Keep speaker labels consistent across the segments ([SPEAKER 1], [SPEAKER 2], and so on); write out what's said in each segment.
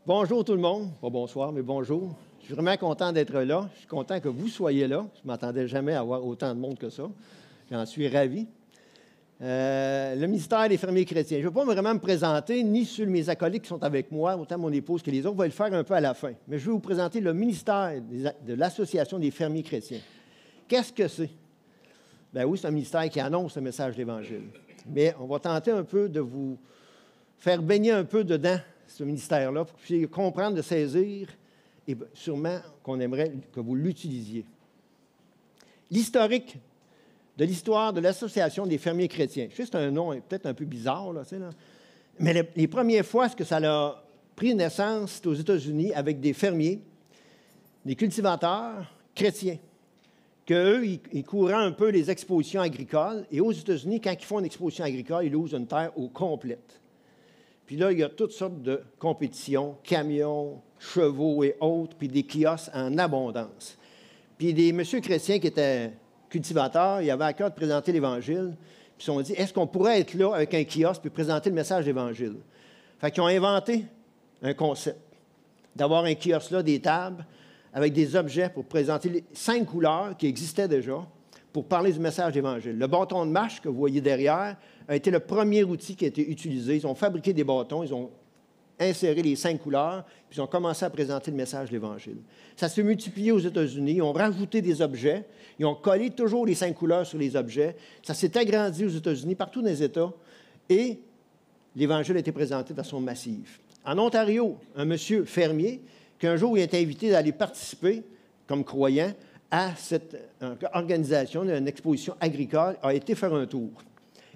[SPEAKER 1] Bonjour tout le monde. Pas bonsoir, mais bonjour. Je suis vraiment content d'être là. Je suis content que vous soyez là. Je ne m'attendais jamais à avoir autant de monde que ça. J'en suis ravi. Le ministère des fermiers chrétiens. Je ne vais pas vraiment me présenter, ni sur mes acolytes qui sont avec moi, autant mon épouse que les autres. On va le faire un peu à la fin. Mais je vais vous présenter le ministère de l'Association des fermiers chrétiens. Qu'est-ce que c'est? Bien oui, c'est un ministère qui annonce le message de l'Évangile. Mais on va tenter un peu de vous faire baigner un peu dedans, ce ministère-là, pour que vous puissiez comprendre, de saisir, et sûrement qu'on aimerait que vous l'utilisiez. L'historique de l'histoire de l'Association des fermiers chrétiens. Je sais que c'est un nom peut-être un peu bizarre, là, mais les premières fois que ça a pris naissance, c'est aux États-Unis avec des fermiers, des cultivateurs chrétiens, qu'eux, ils couraient un peu les expositions agricoles. Et aux États-Unis, quand ils font une exposition agricole, ils usent une terre au complète. Puis là, il y a toutes sortes de compétitions, camions, chevaux et autres, puis des kiosques en abondance. Puis des messieurs chrétiens qui étaient cultivateurs, ils avaient à cœur de présenter l'Évangile, puis ils se sont dit, est-ce qu'on pourrait être là avec un kiosque puis présenter le message de l'Évangile? Fait qu'ils ont inventé un concept, d'avoir un kiosque là, des tables, avec des objets pour présenter les 5 couleurs qui existaient déjà pour parler du message d'Évangile. Le bâton de marche que vous voyez derrière a été le premier outil qui a été utilisé. Ils ont fabriqué des bâtons, ils ont inséré les 5 couleurs, puis ils ont commencé à présenter le message de l'Évangile. Ça s'est multiplié aux États-Unis, ils ont rajouté des objets, ils ont collé toujours les 5 couleurs sur les objets. Ça s'est agrandi aux États-Unis, partout dans les États, et l'Évangile a été présenté de façon massive. En Ontario, un monsieur fermier, qu'un jour il a été invité d'aller participer, comme croyant, à cette organisation, une exposition agricole, a été faire un tour.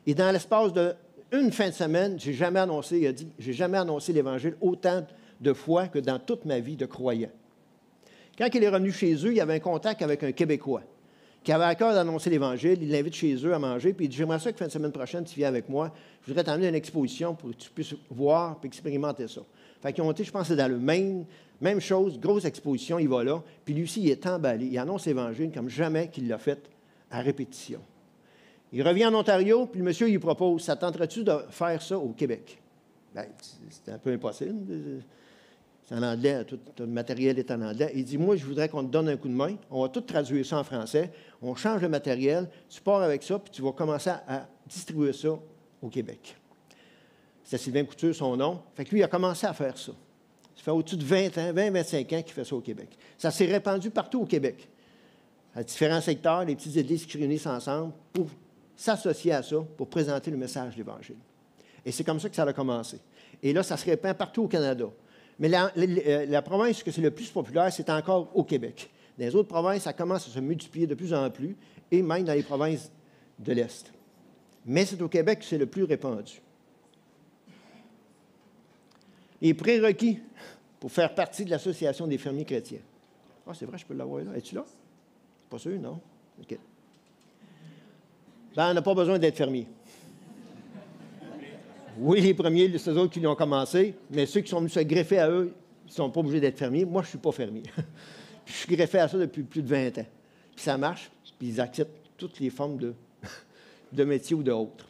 [SPEAKER 1] Et dans l'espace d'une fin de semaine, il a dit, j'ai jamais annoncé l'Évangile autant de fois que dans toute ma vie de croyant. Quand il est revenu chez eux, il avait un contact avec un Québécois qui avait à cœur d'annoncer l'Évangile. Il l'invite chez eux à manger, puis il dit, j'aimerais ça que fin de semaine prochaine, tu viens avec moi. Je voudrais t'emmener à une exposition pour que tu puisses voir et expérimenter ça. Fait qu'ils ont été, je pense, c'est dans le Maine, même chose, grosse exposition, il va là, puis lui aussi, il est emballé. Il annonce l'Évangile comme jamais qu'il l'a fait à répétition. Il revient en Ontario, puis le monsieur lui propose, ça tenterait-tu de faire ça au Québec? Bien, c'est un peu impossible. C'est en anglais, tout le matériel est en anglais. Il dit, moi, je voudrais qu'on te donne un coup de main. On va tout traduire ça en français. On change le matériel, tu pars avec ça, puis tu vas commencer à distribuer ça au Québec. C'était Sylvain Couture, son nom. Fait que lui, il a commencé à faire ça. Ça fait au-dessus de 20 ans, 20-25 ans qu'il fait ça au Québec. Ça s'est répandu partout au Québec, à différents secteurs, les petites églises qui se réunissent ensemble pour s'associer à ça, pour présenter le message de l'Évangile. Et c'est comme ça que ça a commencé. Et là, ça se répand partout au Canada. Mais la province que c'est le plus populaire, c'est encore au Québec. Dans les autres provinces, ça commence à se multiplier de plus en plus, et même dans les provinces de l'Est. Mais c'est au Québec que c'est le plus répandu. Les prérequis pour faire partie de l'Association des fermiers chrétiens. Ah, c'est vrai, je peux l'avoir là. Es-tu là? Pas sûr, non? OK. Ben, on n'a pas besoin d'être fermier. Oui, les premiers, c'est eux autres qui l'ont commencé, mais ceux qui sont venus se greffer à eux, ils ne sont pas obligés d'être fermiers. Moi, je ne suis pas fermier. Puis, je suis greffé à ça depuis plus de 20 ans. Puis ça marche, puis ils acceptent toutes les formes de métiers ou d'autres.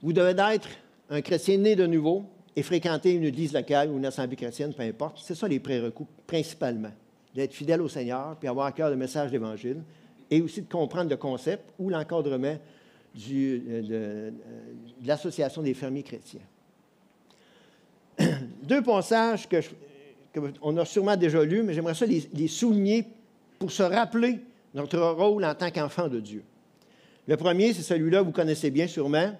[SPEAKER 1] Vous devez être un chrétien né de nouveau et fréquenter une église locale ou une assemblée chrétienne, peu importe. C'est ça les prérequis, principalement. D'être fidèle au Seigneur, puis avoir à cœur le message de l'Évangile, et aussi de comprendre le concept ou l'encadrement de l'Association des fermiers chrétiens. 2 passages qu'on a sûrement déjà lus, mais j'aimerais ça les souligner pour se rappeler notre rôle en tant qu'enfant de Dieu. Le premier, c'est celui-là, vous connaissez bien sûrement,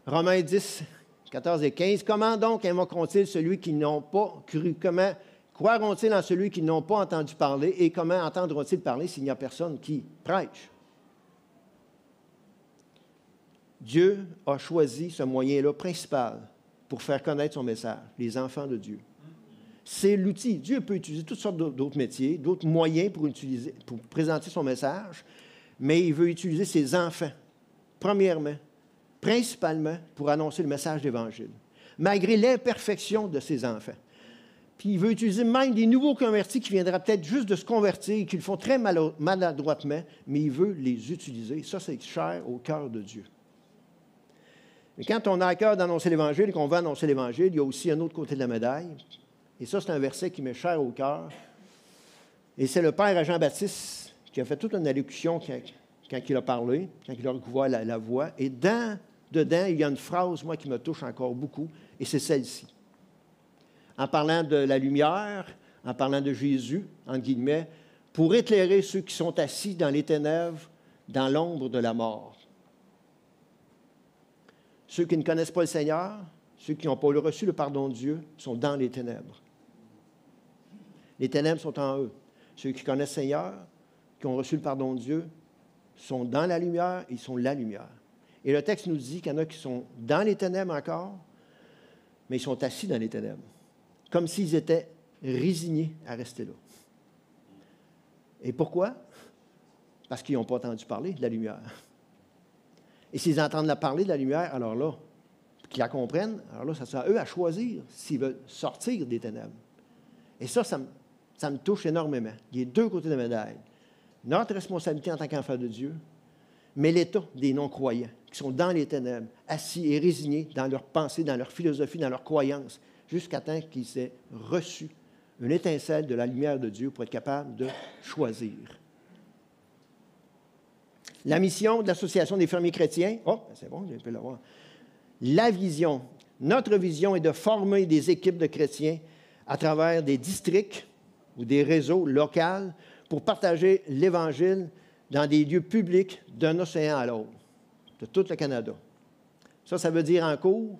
[SPEAKER 1] Romains 10, 14 et 15. Comment donc invoqueront-ils celui qu'ils n'ont pas cru? Comment croiront-ils en celui qu'ils n'ont pas entendu parler? Et comment entendront-ils parler s'il n'y a personne qui prêche? Dieu a choisi ce moyen-là principal pour faire connaître son message, les enfants de Dieu. C'est l'outil. Dieu peut utiliser toutes sortes d'autres métiers, d'autres moyens pour présenter son message, mais il veut utiliser ses enfants, premièrement, principalement pour annoncer le message de l'Évangile, malgré l'imperfection de ses enfants. Puis il veut utiliser même des nouveaux convertis qui viendraient peut-être juste de se convertir et qui le font très maladroitement, mais il veut les utiliser. Ça, c'est cher au cœur de Dieu. Mais quand on a à cœur d'annoncer l'Évangile et qu'on veut annoncer l'Évangile, il y a aussi un autre côté de la médaille. Et ça, c'est un verset qui m'est cher au cœur. Et c'est le père à Jean-Baptiste qui a fait toute une allocution quand il a parlé, quand il a recouvert la voix. Et dedans, il y a une phrase, moi, qui me touche encore beaucoup, et c'est celle-ci. En parlant de la lumière, en parlant de Jésus, entre guillemets, pour éclairer ceux qui sont assis dans les ténèbres, dans l'ombre de la mort. Ceux qui ne connaissent pas le Seigneur, ceux qui n'ont pas reçu le pardon de Dieu, sont dans les ténèbres. Les ténèbres sont en eux. Ceux qui connaissent le Seigneur, qui ont reçu le pardon de Dieu, sont dans la lumière, ils sont la lumière. Et le texte nous dit qu'il y en a qui sont dans les ténèbres encore, mais ils sont assis dans les ténèbres, comme s'ils étaient résignés à rester là. Et pourquoi? Parce qu'ils n'ont pas entendu parler de la lumière. Et s'ils entendent parler de la lumière, alors là, qu'ils la comprennent, alors là, ça sera à eux à choisir s'ils veulent sortir des ténèbres. Et ça me touche énormément. Il y a deux côtés de la médaille. Notre responsabilité en tant qu'enfant de Dieu, mais l'état des non-croyants, qui sont dans les ténèbres, assis et résignés dans leurs pensées, dans leur philosophie, dans leurs croyances, jusqu'à temps qu'ils aient reçu une étincelle de la lumière de Dieu pour être capables de choisir. La mission de l'Association des fermiers chrétiens, c'est bon, je peux le voir. La vision, notre vision est de former des équipes de chrétiens à travers des districts ou des réseaux locaux pour partager l'Évangile dans des lieux publics d'un océan à l'autre, de tout le Canada. Ça veut dire en cours,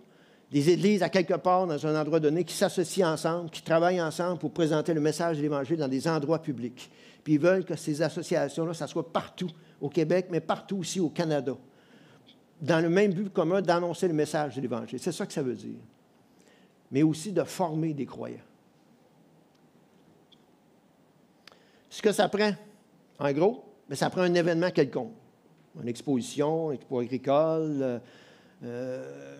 [SPEAKER 1] des églises à quelque part dans un endroit donné qui s'associent ensemble, qui travaillent ensemble pour présenter le message de l'Évangile dans des endroits publics. Puis ils veulent que ces associations-là, ça soit partout au Québec, mais partout aussi au Canada, dans le même but commun d'annoncer le message de l'Évangile. C'est ça que ça veut dire. Mais aussi de former des croyants. Ce que ça prend, en gros, bien, ça prend un événement quelconque. Une exposition, expo agricole,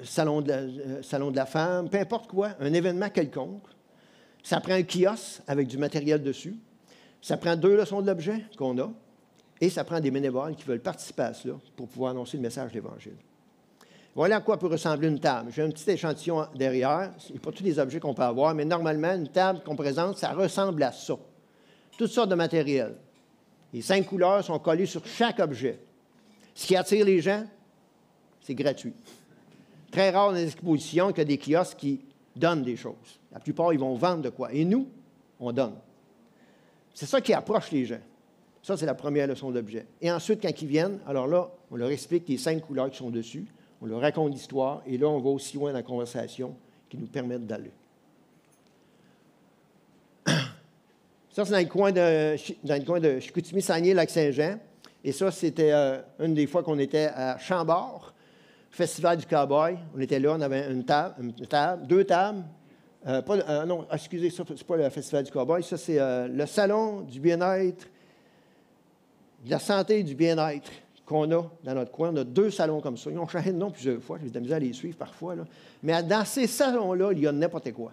[SPEAKER 1] salon de la femme, peu importe quoi, un événement quelconque. Ça prend un kiosque avec du matériel dessus. Ça prend 2 leçons de l'objet qu'on a. Et ça prend des bénévoles qui veulent participer à cela pour pouvoir annoncer le message de l'Évangile. Voilà à quoi peut ressembler une table. J'ai un petit échantillon derrière. Ce n'est pas tous les objets qu'on peut avoir, mais normalement, une table qu'on présente, ça ressemble à ça. Toutes sortes de matériel. Les 5 couleurs sont collées sur chaque objet. Ce qui attire les gens, c'est gratuit. Très rare dans les expositions qu'il y a des kiosques qui donnent des choses. La plupart, ils vont vendre de quoi. Et nous, on donne. C'est ça qui approche les gens. Ça, c'est la première leçon d'objet. Et ensuite, quand ils viennent, alors là, on leur explique les 5 couleurs qui sont dessus, on leur raconte l'histoire, et là, on va aussi loin dans la conversation qui nous permettent d'aller. Ça, c'est dans le coin de Chicoutimi-Saguenay-Lac-Saint-Jean. Et ça, c'était une des fois qu'on était à Chambord, Festival du Cowboy. On était là, on avait une table, 2 tables. Excusez, ça, c'est pas le Festival du Cowboy. Ça, c'est le Salon du bien-être, de la santé et du bien-être qu'on a dans notre coin. On a 2 salons comme ça. Ils ont changé de nom plusieurs fois. J'ai de la misère à les suivre parfois, là. Mais dans ces salons-là, il y a n'importe quoi.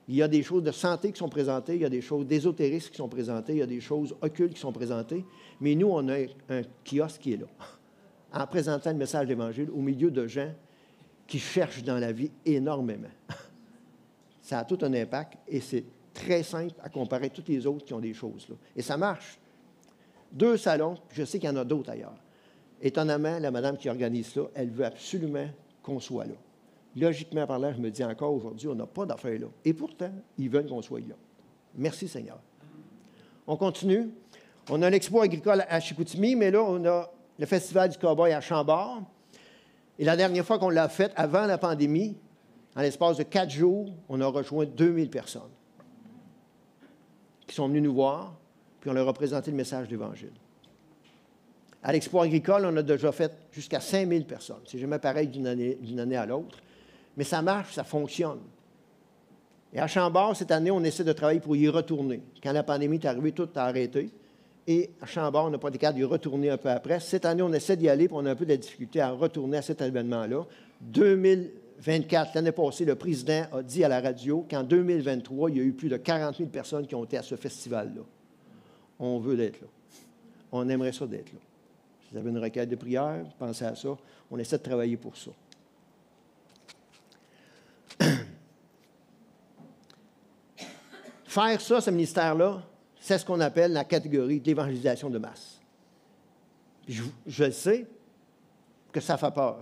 [SPEAKER 1] Il y a des choses de santé qui sont présentées, il y a des choses d'ésotérisme qui sont présentées, il y a des choses occultes qui sont présentées. Mais nous, on a un kiosque qui est là, en présentant le message de l'Évangile au milieu de gens qui cherchent dans la vie énormément. Ça a tout un impact et c'est très simple à comparer à toutes les autres qui ont des choses là. Et ça marche. 2 salons, je sais qu'il y en a d'autres ailleurs. Étonnamment, la madame qui organise ça, elle veut absolument qu'on soit là. Logiquement parlant, je me dis encore aujourd'hui, on n'a pas d'affaires là. Et pourtant, ils veulent qu'on soit là. Merci Seigneur. On continue. On a l'expo agricole à Chicoutimi, mais là, on a le Festival du Cowboy à Chambord. Et la dernière fois qu'on l'a fait, avant la pandémie, en l'espace de 4 jours, on a rejoint 2000 personnes qui sont venues nous voir, puis on leur a présenté le message de l'Évangile. À l'expo agricole, on a déjà fait jusqu'à 5000 personnes. C'est jamais pareil d'une année à l'autre. Mais ça marche, ça fonctionne. Et à Chambord, cette année, on essaie de travailler pour y retourner. Quand la pandémie est arrivée, tout a arrêté. Et à Chambord, on n'a pas été capable d'y retourner un peu après. Cette année, on essaie d'y aller, puis on a un peu de difficulté à retourner à cet événement-là. 2024, l'année passée, le président a dit à la radio qu'en 2023, il y a eu plus de 40 000 personnes qui ont été à ce festival-là. On veut d'être là. On aimerait ça d'être là. Si vous avez une requête de prière, pensez à ça. On essaie de travailler pour ça. faire ça, ce ministère-là, c'est ce qu'on appelle la catégorie de l'évangélisation de masse. Je sais que ça fait peur.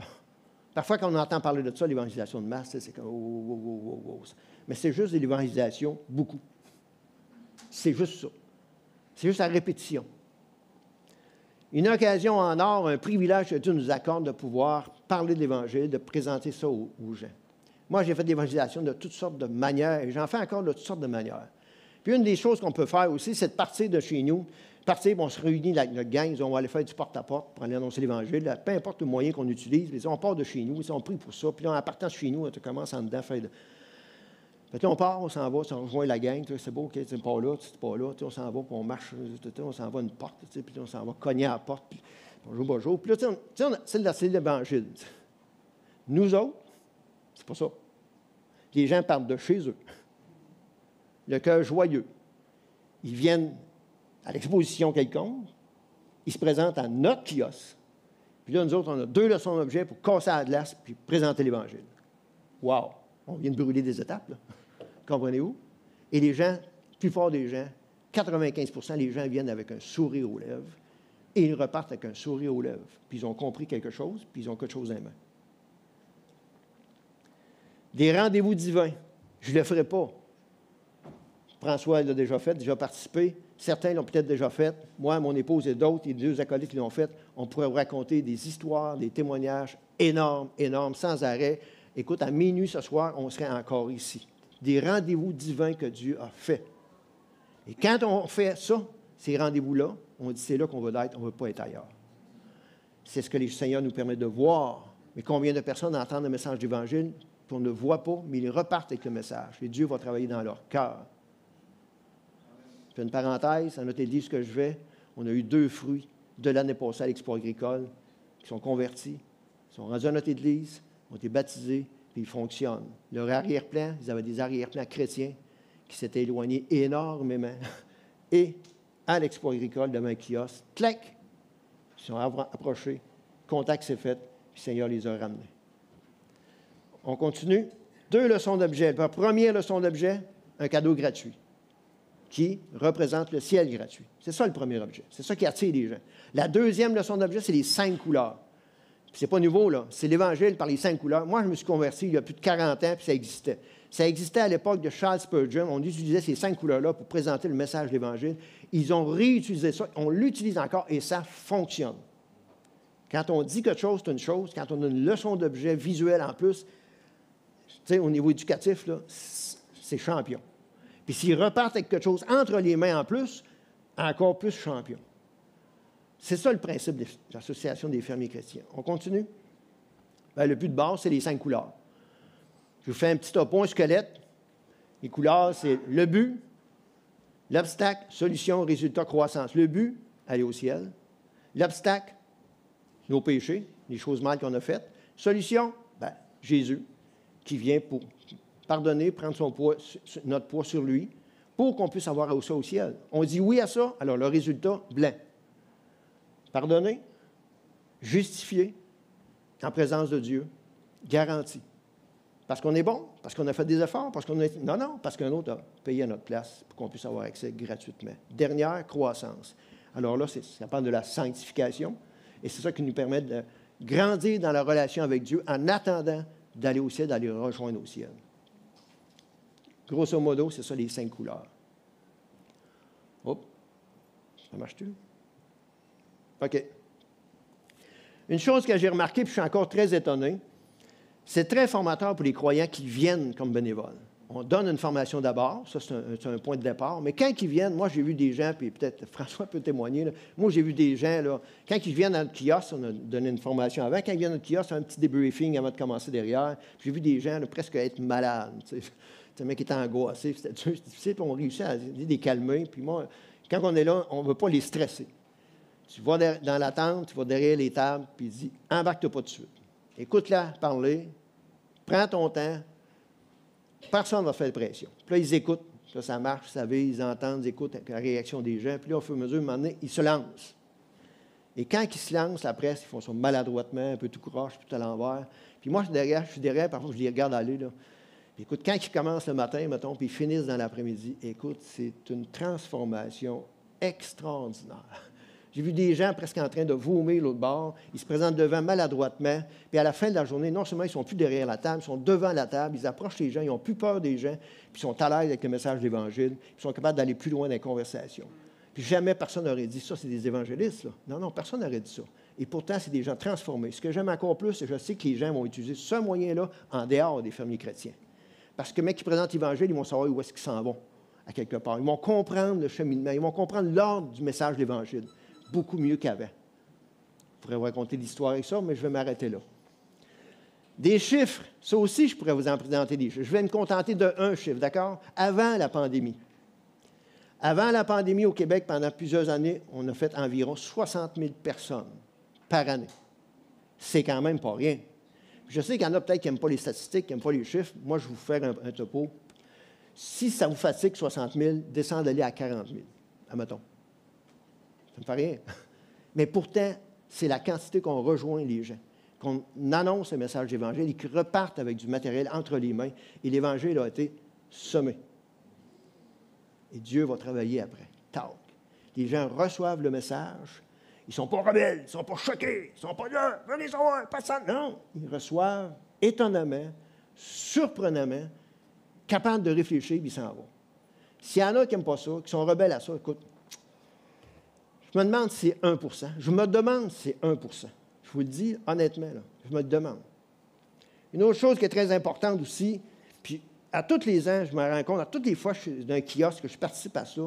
[SPEAKER 1] Parfois, quand on entend parler de ça, l'évangélisation de masse, c'est comme oh. Mais c'est juste de l'évangélisation, beaucoup. C'est juste ça. C'est juste la répétition. Une occasion en or, un privilège que Dieu nous accorde de pouvoir parler de l'Évangile, de présenter ça aux gens. Moi, j'ai fait de l'évangélisation de toutes sortes de manières, et j'en fais encore de toutes sortes de manières. Puis une des choses qu'on peut faire aussi, c'est de partir de chez nous. Partir, on se réunit avec notre gang, on va aller faire du porte-à-porte pour aller annoncer l'Évangile. Peu importe le moyen qu'on utilise, on part de chez nous, on prie pour ça. Puis là, en partant de chez nous, on commence en dedans à faire... Fait que là, on part, on s'en va, on rejoint la gang, c'est beau, OK, tu n'es pas là, tu n'es pas là, on s'en va, puis on marche, on s'en va à une porte, puis on s'en va cogner à la porte, puis bonjour. Puis là, c'est l'Évangile. Nous autres, c'est pas ça. Les gens partent de chez eux. Le cœur joyeux. Ils viennent à l'exposition quelconque, ils se présentent à notre kiosque, puis là, nous autres, on a 2 leçons d'objet pour casser la glace puis présenter l'Évangile. Wow! On vient de brûler des étapes, là. Comprenez-vous? Et les gens, la plupart des gens, 95 les gens viennent avec un sourire aux lèvres et ils repartent avec un sourire aux lèvres. Puis ils ont compris quelque chose, puis ils ont quelque chose à la main. Des rendez-vous divins. Je ne le ferai pas. François l'a déjà fait, déjà participé. Certains l'ont peut-être déjà fait. Moi, mon épouse et d'autres, les 2 acolytes qui l'ont fait, on pourrait vous raconter des histoires, des témoignages énormes, sans arrêt. Écoute, à minuit ce soir, on serait encore ici. Des rendez-vous divins que Dieu a faits. Et quand on fait ça, ces rendez-vous-là, on dit c'est là qu'on veut être, on ne veut pas être ailleurs. C'est ce que le Seigneur nous permet de voir. Mais combien de personnes entendent le message d'Évangile, puis on ne voit pas, mais ils repartent avec le message. Et Dieu va travailler dans leur cœur. Je fais une parenthèse, à notre église que je vais, on a eu 2 fruits de l'année passée à l'Expo agricole qui sont convertis, qui sont rendus à notre église, ont été baptisés, puis ils fonctionnent. Leur arrière-plan, ils avaient des arrière-plans chrétiens qui s'étaient éloignés énormément. Et à l'Expo agricole, devant un kiosque, clac, ils sont approchés, contact s'est fait, puis le Seigneur les a ramenés. On continue. 2 leçons d'objet. La première leçon d'objet, un cadeau gratuit qui représente le ciel gratuit. C'est ça le premier objet. C'est ça qui attire les gens. La deuxième leçon d'objet, c'est les 5 couleurs. Ce n'est pas nouveau, là. C'est l'Évangile par les 5 couleurs. Moi, je me suis converti il y a plus de 40 ans, puis ça existait. Ça existait à l'époque de Charles Spurgeon. On utilisait ces 5 couleurs-là pour présenter le message de l'Évangile. Ils ont réutilisé ça. On l'utilise encore et ça fonctionne. Quand on dit quelque chose, c'est une chose. Quand on a une leçon d'objet visuelle en plus, tu sais, au niveau éducatif, là, c'est champion. Puis s'ils repartent avec quelque chose entre les mains en plus, encore plus champion. C'est ça le principe de l'Association des fermiers chrétiens. On continue? Bien, le but de base, c'est les 5 couleurs. Je vous fais un petit topo, un squelette. Les couleurs, c'est le but, l'obstacle, solution, résultat, croissance. Le but, aller au ciel. L'obstacle, nos péchés, les choses mal qu'on a faites. Solution, bien, Jésus, qui vient pour pardonner, prendre son poids, notre poids sur lui, pour qu'on puisse avoir ça au ciel. On dit oui à ça, alors le résultat, blanc. Pardonner, justifié, en présence de Dieu, garanti. Parce qu'on est bon, parce qu'on a fait des efforts, parce qu'on a... Non, parce qu'un autre a payé à notre place pour qu'on puisse avoir accès gratuitement. Dernière, croissance. Alors là, ça parle de la sanctification, et c'est ça qui nous permet de grandir dans la relation avec Dieu en attendant d'aller au ciel, d'aller rejoindre au ciel. Grosso modo, c'est ça les 5 couleurs. Hop, ça marche-tu? OK. Une chose que j'ai remarquée, puis je suis encore très étonné, c'est très formateur pour les croyants qui viennent comme bénévoles. On donne une formation d'abord, ça c'est un point de départ, mais quand ils viennent, moi j'ai vu des gens, puis peut-être François peut témoigner, là, moi j'ai vu des gens, là, quand ils viennent dans le kiosque, on a donné une formation avant, quand ils viennent dans le kiosque, c'est un petit débriefing avant de commencer derrière, puis j'ai vu des gens là, presque être malades, tu sais, le mec était angoissé, c'était difficile, puis on réussit à les calmer, puis moi, quand on est là, on ne veut pas les stresser. Tu vas dans la tente, tu vas derrière les tables, puis il dit « Embarque-toi pas tout de suite. Écoute-la parler, prends ton temps, personne ne va faire de pression. » Puis là, ils écoutent, là, ça marche, ça va, ils entendent, ils écoutent la réaction des gens, puis là, au fur et à mesure, à un moment donné, ils se lancent. Et quand ils se lancent, la presse, ils font ça maladroitement, un peu tout croche, tout à l'envers. Puis moi, je suis derrière, parfois, je les regarde aller, là. Puis écoute, quand ils commencent le matin, mettons, puis ils finissent dans l'après-midi, écoute, c'est une transformation extraordinaire. J'ai vu des gens presque en train de vomir l'autre bord. Ils se présentent devant maladroitement. Puis à la fin de la journée, non seulement ils ne sont plus derrière la table, ils sont devant la table, ils approchent les gens, ils n'ont plus peur des gens, puis ils sont à l'aise avec le message de l'Évangile, puis ils sont capables d'aller plus loin dans les conversations. Puis jamais personne n'aurait dit ça, c'est des évangélistes. Là. Non, non, personne n'aurait dit ça. Et pourtant, c'est des gens transformés. Ce que j'aime encore plus, c'est que je sais que les gens vont utiliser ce moyen-là en dehors des fermiers chrétiens. Parce que les mecs qui présentent l'Évangile, ils vont savoir où est-ce qu'ils s'en vont, à quelque part. Ils vont comprendre le cheminement, ils vont comprendre l'ordre du message de l'Évangile. Beaucoup mieux qu'avant. Je pourrais vous raconter l'histoire avec ça, mais je vais m'arrêter là. Des chiffres, ça aussi, je pourrais vous en présenter des chiffres. Je vais me contenter d'un chiffre, d'accord? Avant la pandémie. Avant la pandémie au Québec, pendant plusieurs années, on a fait environ 60 000 personnes par année. C'est quand même pas rien. Je sais qu'il y en a peut-être qui n'aiment pas les statistiques, qui n'aiment pas les chiffres. Moi, je vais vous faire un topo. Si ça vous fatigue 60 000, descendez-les à 40 000, admettons. Ça ne fait rien. Mais pourtant, c'est la quantité qu'on rejoint les gens, qu'on annonce le message de l'Évangile et qu'ils repartent avec du matériel entre les mains. Et l'Évangile a été semé. Et Dieu va travailler après. Tac. Les gens reçoivent le message. Ils ne sont pas rebelles, ils ne sont pas choqués, ils ne sont pas là, venez savoir, pas ça. Non, ils reçoivent étonnamment, surprenamment, capables de réfléchir, puis ils s'en vont. S'il y en a qui n'aiment pas ça, qui sont rebelles à ça, écoute, je me demande si c'est 1 %. Je me demande si c'est 1 %. Je vous le dis honnêtement, là, je me le demande. Une autre chose qui est très importante aussi, puis à tous les ans, je me rends compte, à toutes les fois que je suis dans un kiosque, que je participe à ça,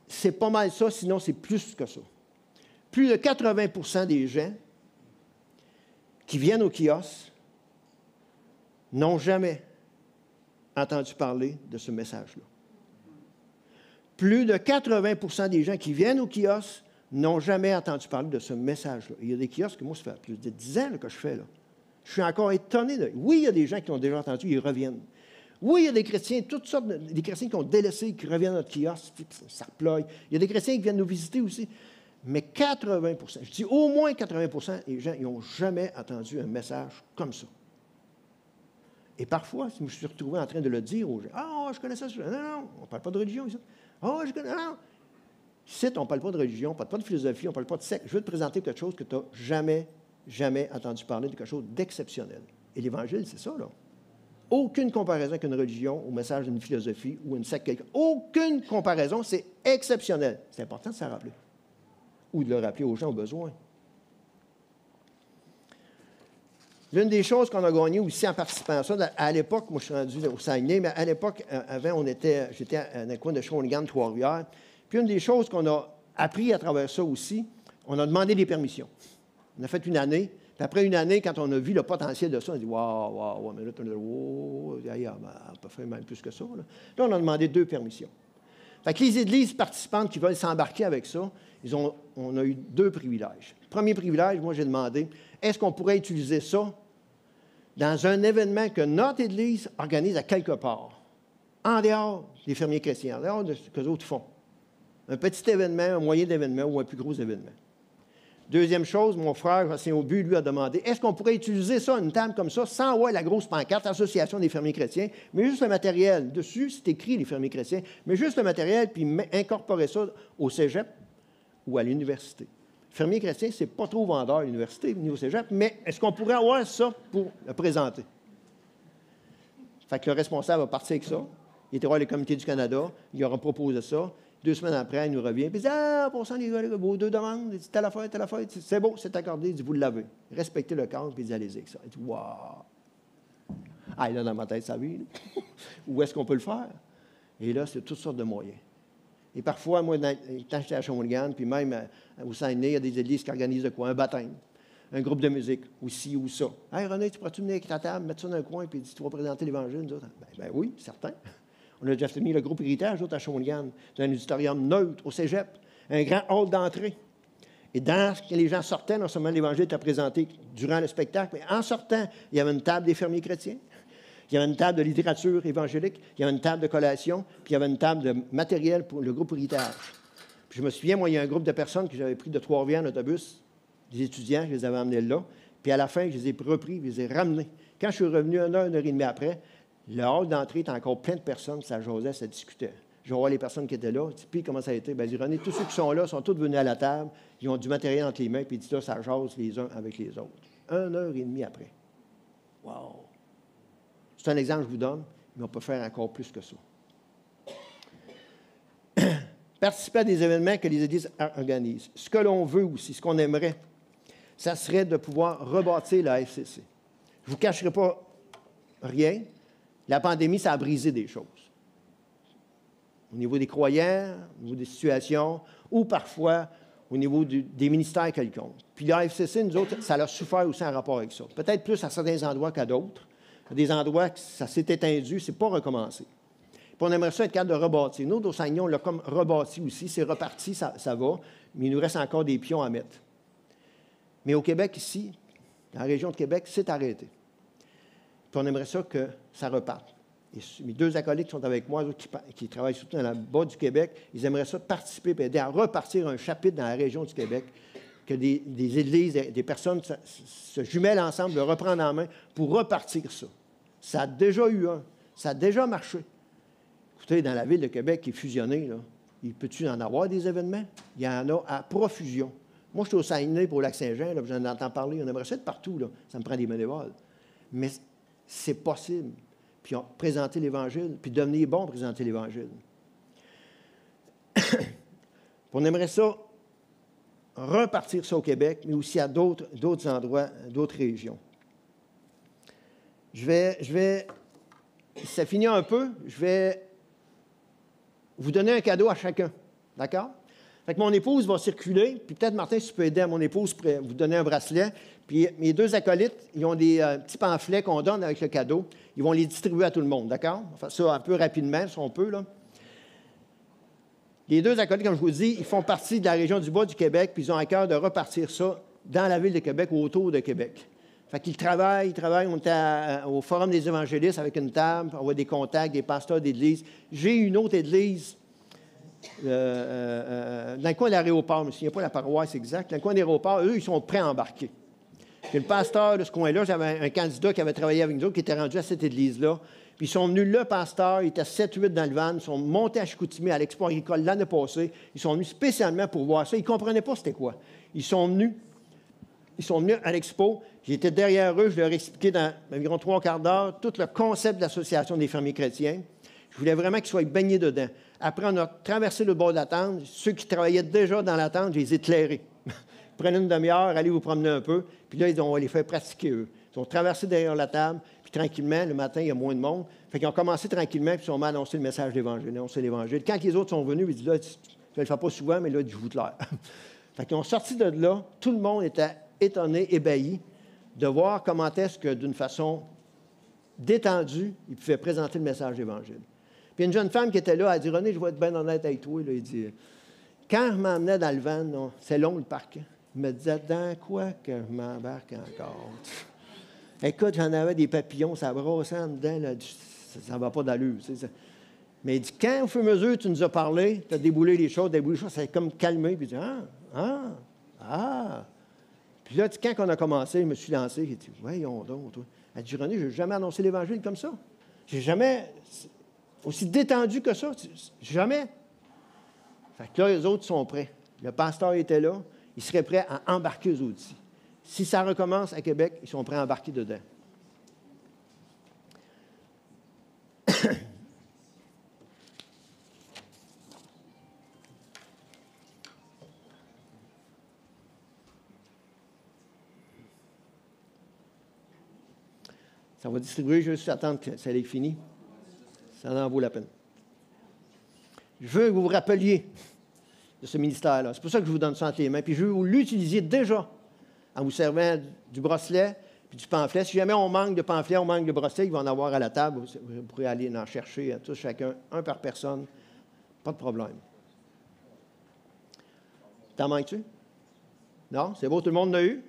[SPEAKER 1] c'est pas mal ça, sinon c'est plus que ça. Plus de 80 % des gens qui viennent au kiosque n'ont jamais entendu parler de ce message-là. Plus de 80 % des gens qui viennent au kiosque n'ont jamais entendu parler de ce message-là. Il y a des kiosques que moi, ça fait plus de 10 ans là, que je fais. Là. Je suis encore étonné. Oui, il y a des gens qui l'ont déjà entendu, ils reviennent. Oui, il y a des chrétiens, toutes sortes des chrétiens qui ont délaissé, qui reviennent à notre kiosque, ça reploie. Il y a des chrétiens qui viennent nous visiter aussi. Mais 80 %, je dis au moins 80 % des gens, ils n'ont jamais entendu un message comme ça. Et parfois, si je me suis retrouvé en train de le dire aux gens, « Ah, je connais ça. » Non, non, on ne parle pas de religion ici. « Ah, je connais. » Non. Ici, on ne parle pas de religion, on ne parle pas de philosophie, on ne parle pas de secte. Je veux te présenter quelque chose que tu n'as jamais entendu parler, de quelque chose d'exceptionnel. Et l'Évangile, c'est ça, là. Aucune comparaison avec une religion, au message d'une philosophie ou une secte quelconque. Aucune comparaison, c'est exceptionnel. C'est important de s'en rappeler. Ou de le rappeler aux gens au besoin. L'une des choses qu'on a gagnées aussi en participant à ça, à l'époque, moi je suis rendu au Saguenay, mais à l'époque, avant, j'étais dans le coin de Shawinigan, Trois-Rivières. Puis une des choses qu'on a appris à travers ça aussi, on a demandé des permissions. On a fait une année. Puis après une année, quand on a vu le potentiel de ça, on a dit « Wow, mais là, on peut faire même plus que ça. » Là, on a demandé 2 permissions. Fait que les églises participantes qui veulent s'embarquer avec ça, on a eu 2 privilèges. Premier privilège, moi, j'ai demandé, est-ce qu'on pourrait utiliser ça dans un événement que notre Église organise à quelque part, en dehors des fermiers chrétiens, en dehors de ce que les autres font? Un petit événement, un moyen d'événement ou un plus gros événement. Deuxième chose, mon frère, Jean Aubu, lui, a demandé, est-ce qu'on pourrait utiliser ça, une table comme ça, sans avoir la grosse pancarte, Association des fermiers chrétiens, mais juste le matériel. Dessus, c'est écrit les fermiers chrétiens, mais juste le matériel, puis incorporer ça au cégep ou à l'université. Fermier chrétien, c'est pas trop vendeur à l'université, ni au cégep, mais est-ce qu'on pourrait avoir ça pour le présenter? Fait que le responsable va partir avec ça. Il était voir le comité du Canada, il aura proposé ça. 2 semaines après, il nous revient, puis il dit « Ah, pour ça, les gars, vos 2 demandes, il dit, telle affaire, c'est beau, c'est accordé, il dit, vous l'avez. Respectez le cadre, puis il dit, allez-y avec ça. » Il dit « Wow! » Ah, là, dans ma tête, ça vit. Où est-ce qu'on peut le faire? Et là, c'est toutes sortes de moyens. Et parfois, moi, quand j'étais à Shawinigan, puis même au Saguenay, il y a des églises qui organisent de quoi? Un baptême, un groupe de musique, ou ci ou ça. « Hey, René, tu pourrais-tu venir avec ta table, mettre ça dans un coin, puis tu vas présenter l'Évangile? » Ben oui, certain. On a déjà fait le groupe Héritage à Shawinigan, dans un auditorium neutre, au cégep, un grand hall d'entrée. Et quand les gens sortaient, non seulement l'Évangile était présenté durant le spectacle, mais en sortant, il y avait une table des fermiers chrétiens, il y avait une table de littérature évangélique, il y avait une table de collation, puis il y avait une table de matériel pour le groupe Héritage. Puis je me souviens, moi, il y a un groupe de personnes que j'avais pris de Trois-Rivières en autobus, des étudiants, je les avais emmenés là, puis à la fin, je les ai repris, je les ai ramenés. Quand je suis revenu 1 heure et demie après, Le hall d'entrée était encore plein de personnes, ça jasait, ça discutait. Je vois les personnes qui étaient là. Puis, comment ça a été? Bien, je dis, René, tous ceux qui sont là sont tous venus à la table. Ils ont du matériel entre les mains, puis ils disent là, ça jase les uns avec les autres. 1 heure et demie après. Wow! C'est un exemple que je vous donne, mais on peut faire encore plus que ça. Participer à des événements que les églises organisent. Ce que l'on veut aussi, ce qu'on aimerait, ça serait de pouvoir rebâtir la FCC. Je ne vous cacherai pas rien. La pandémie, ça a brisé des choses. Au niveau des croyants, au niveau des situations, ou parfois au niveau des ministères quelconques. Puis la FCC, nous autres, ça a souffert aussi en rapport avec ça. Peut-être plus à certains endroits qu'à d'autres. À des endroits que ça s'est étendu, c'est pas recommencé. Puis on aimerait ça être capable de rebâtir. Nous, d'Ausagnon, on l'a comme rebâti aussi. C'est reparti, ça va, mais il nous reste encore des pions à mettre. Mais au Québec, ici, dans la région de Québec, c'est arrêté. Puis on aimerait ça que ça reparte. Et mes 2 acolytes qui sont avec moi, qui travaillent surtout dans le bas du Québec, ils aimeraient ça participer et aider à repartir un chapitre dans la région du Québec, que des églises, des personnes se jumellent ensemble, de reprendre en main pour repartir ça. Ça a déjà eu ça a déjà marché. Écoutez, dans la ville de Québec qui est fusionnée, là, il peut-tu en avoir des événements? Il y en a à profusion. Moi, je suis au Saguenay pour Lac-Saint-Jean, j'en entends parler, on aimerait ça être partout, là. Ça me prend des bénévoles. Mais c'est possible. Puis présenter l'Évangile, puis devenir bon pour présenter l'Évangile. On aimerait ça, repartir ça au Québec, mais aussi à d'autres endroits, d'autres régions. Ça finit un peu, je vais vous donner un cadeau à chacun. D'accord? Fait que mon épouse va circuler, puis peut-être, Martin, si tu peux aider à mon épouse pour vous donner un bracelet. Puis mes 2 acolytes, ils ont des petits pamphlets qu'on donne avec le cadeau. Ils vont les distribuer à tout le monde, d'accord? On va faire ça un peu rapidement, si on peut, là. Les 2 acolytes, comme je vous dis, ils font partie de la région du bas du Québec, puis ils ont à cœur de repartir ça dans la ville de Québec ou autour de Québec. Fait qu'ils travaillent. On était au Forum des évangélistes avec une table, on voit des contacts, des pasteurs d'église. J'ai une autre église dans le coin de l'aéroport, je ne me souviens pas la paroisse exacte. Dans le coin de l'aéroport, eux, ils sont prêts à embarquer. Puis le pasteur de ce coin-là, j'avais un candidat qui avait travaillé avec nous, qui était rendu à cette église-là. Puis ils sont venus, le pasteur, il était 7-8 dans le van, ils sont montés à Chicoutimi, à l'Expo agricole l'année passée. Ils sont venus spécialement pour voir ça. Ils ne comprenaient pas c'était quoi. Ils sont venus à l'Expo. J'étais derrière eux, je leur ai expliqué dans environ 3/4 d'heure tout le concept de l'Association des fermiers chrétiens. Je voulais vraiment qu'ils soient baignés dedans. Après, on a traversé le bord de la tente. Ceux qui travaillaient déjà dans la tente, je les ai éclairés. Ils prennent une demi-heure, allez vous promener un peu. Puis là, on va les faire pratiquer, eux. Ils ont traversé derrière la table, puis tranquillement, le matin, il y a moins de monde. Fait qu'ils ont commencé tranquillement, puis ils ont annoncé le message de l'Évangile, annoncé l'Évangile. Quand les autres sont venus, ils disent, là, tu ne le fais pas souvent, mais là, je vous l'air. Fait qu'ils ont sorti de là, tout le monde était étonné, ébahi, de voir comment est-ce que, d'une façon détendue, ils pouvaient présenter le message de l'Évangile. Puis une jeune femme qui était là, elle a dit, René, je vais être bien honnête avec toi. Là, il dit, quand je m'emmenais dans le van, c'est long le parc. Il me disait, dans quoi que je m'embarque encore? Écoute, j'en avais des papillons, ça brassait en dedans, là, ça ne va pas d'allure. Mais il dit, quand au fur et à mesure tu nous as parlé, tu as déboulé les choses, ça s'est comme calmé. Puis il dit, Puis là, quand on a commencé, je me suis lancé, j'ai dit, voyons donc, toi. Elle dit, René, je n'ai jamais annoncé l'Évangile comme ça. J'ai jamais, aussi détendu que ça, jamais. Fait que là, les autres sont prêts. Le pasteur était là, ils seraient prêts à embarquer eux aussi. Si ça recommence à Québec, ils sont prêts à embarquer dedans. Ça va distribuer, juste attendre que ça ait fini. Ça en vaut la peine. Je veux que vous vous rappeliez de ce ministère-là. C'est pour ça que je vous donne ça entre les mains. Puis je veux que vous l'utilisiez déjà en vous servant du bracelet puis du pamphlet. Si jamais on manque de pamphlet, on manque de bracelet, ils vont en avoir à la table. Vous pourrez aller en chercher tous chacun, un par personne. Pas de problème. T'en manques-tu? Non? C'est beau, tout le monde l'a eu?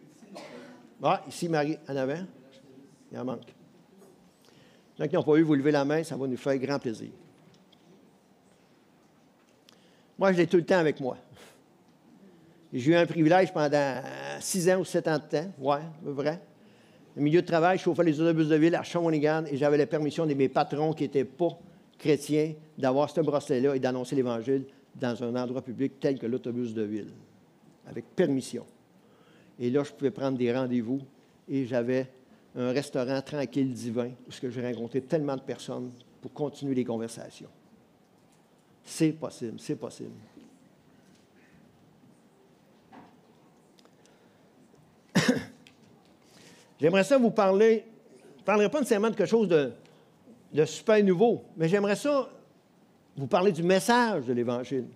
[SPEAKER 1] Ah, ici, Marie, en avant. Il en manque. Ceux qui n'ont pas eu, vous levez la main, ça va nous faire grand plaisir. Moi, je l'ai tout le temps avec moi. J'ai eu un privilège pendant 6 ans ou 7 ans de temps. Oui, c'est vrai. le milieu de travail, je chauffais les autobus de ville à Shawinigan et j'avais la permission de mes patrons qui n'étaient pas chrétiens d'avoir ce bracelet-là et d'annoncer l'Évangile dans un endroit public tel que l'autobus de ville, avec permission. Et là, je pouvais prendre des rendez-vous et j'avais un restaurant tranquille, divin, où j'ai rencontré tellement de personnes pour continuer les conversations. C'est possible, c'est possible. J'aimerais ça vous parler, je ne parlerai pas nécessairement de quelque chose de super nouveau, mais j'aimerais ça vous parler du message de l'Évangile.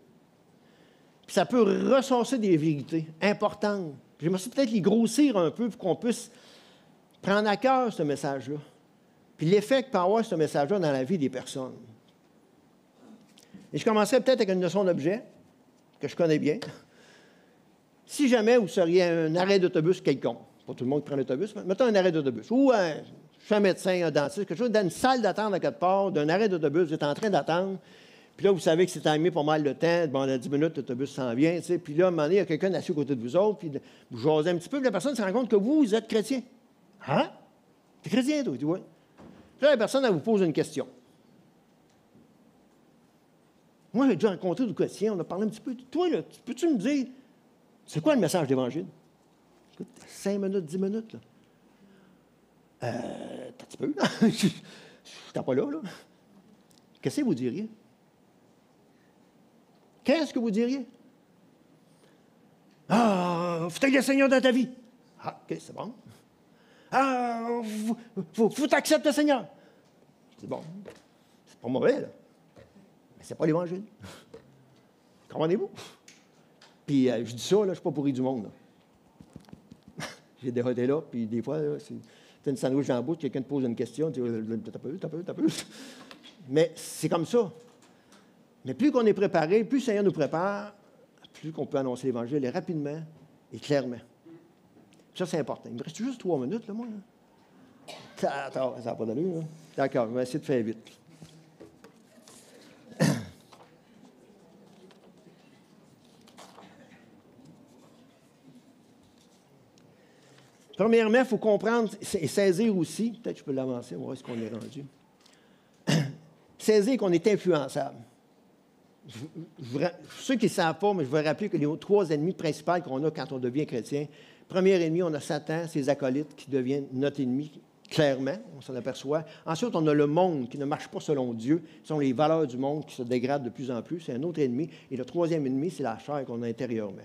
[SPEAKER 1] Puis ça peut ressourcer des vérités importantes. J'aimerais ça peut-être les grossir un peu pour qu'on puisse prendre à cœur ce message-là. Puis l'effet que peut avoir ce message-là dans la vie des personnes. Et je commencerai peut-être avec une notion d'objet que je connais bien. Si jamais vous seriez à un arrêt d'autobus quelconque, pas tout le monde qui prend l'autobus, mais mettons un arrêt d'autobus, ou je suis un médecin, un dentiste, quelque chose, dans une salle d'attente à quelque part, d'un arrêt d'autobus, vous êtes en train d'attendre, puis là, vous savez que c'est timé pas mal de temps, bon, dans 10 minutes, l'autobus s'en vient, tu sais, puis là, à un moment donné, il y a quelqu'un assis à côté de vous autres, puis vous jasez un petit peu, puis la personne se rend compte que vous êtes chrétien. Hein? T'es chrétien, toi? Tu vois? Puis là, la personne, elle vous pose une question. Moi, j'ai déjà rencontré des chrétiens, on a parlé un petit peu. Toi, là, peux-tu me dire, c'est quoi le message de l'Évangile? Écoute, 5 minutes, 10 minutes, là. T'as un petit peu, là. Je suis pas là, là. Qu'est-ce que vous diriez? Qu'est-ce que vous diriez? Ah, faut t'aider le Seigneur dans ta vie. Ah, OK, c'est bon. Ah, faut t'accepter le Seigneur. C'est bon. C'est pas mauvais, là. Mais c'est pas l'Évangile. Comprenez-vous? Puis, je dis ça, là, je ne suis pas pourri du monde, là. J'ai déjà été là, puis des fois, là, c'est une sandwich dans la bouche, quelqu'un te pose une question, tu dis, t'as peu. Mais c'est comme ça. Mais plus qu'on est préparé, plus le Seigneur nous prépare, plus qu'on peut annoncer l'Évangile et rapidement et clairement. Ça, c'est important. Il me reste juste 3 minutes, là, moi. Là. Attends, ça n'a pas d'allure, là. D'accord, je vais essayer de faire vite. Premièrement, il faut comprendre et saisir aussi, peut-être que je peux l'avancer, on va voir ce qu'on est rendu. Saisir qu'on est influençable. Ceux qui ne savent pas, mais je vais rappeler que les 3 ennemis principaux qu'on a quand on devient chrétien, premier ennemi, on a Satan, ses acolytes qui deviennent notre ennemi, clairement, on s'en aperçoit. Ensuite, on a le monde qui ne marche pas selon Dieu. Ce sont les valeurs du monde qui se dégradent de plus en plus. C'est un autre ennemi. Et le 3e ennemi, c'est la chair qu'on a intérieurement.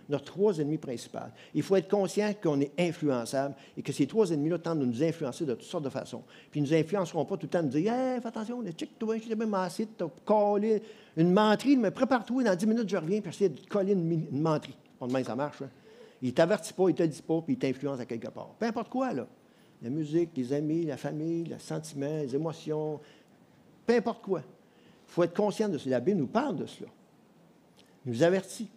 [SPEAKER 1] Notre 3 ennemis principaux. Il faut être conscient qu'on est influençable et que ces 3 ennemis-là tentent de nous influencer de toutes sortes de façons. Puis ils ne nous influenceront pas tout le temps de dire hey, fais attention, check-toi, je t'ai même massé, tu as collé une menterie, mais prépare-toi, dans 10 minutes, je reviens, puis j'essaie de coller une menterie. Pas de même, ça marche. Hein? Il ne t'avertit pas, il ne te dit pas, puis il t'influence à quelque part. Peu importe quoi, là. La musique, les amis, la famille, le sentiment, les émotions, peu importe quoi. Il faut être conscient de cela. La Bible nous parle de cela. Il nous avertit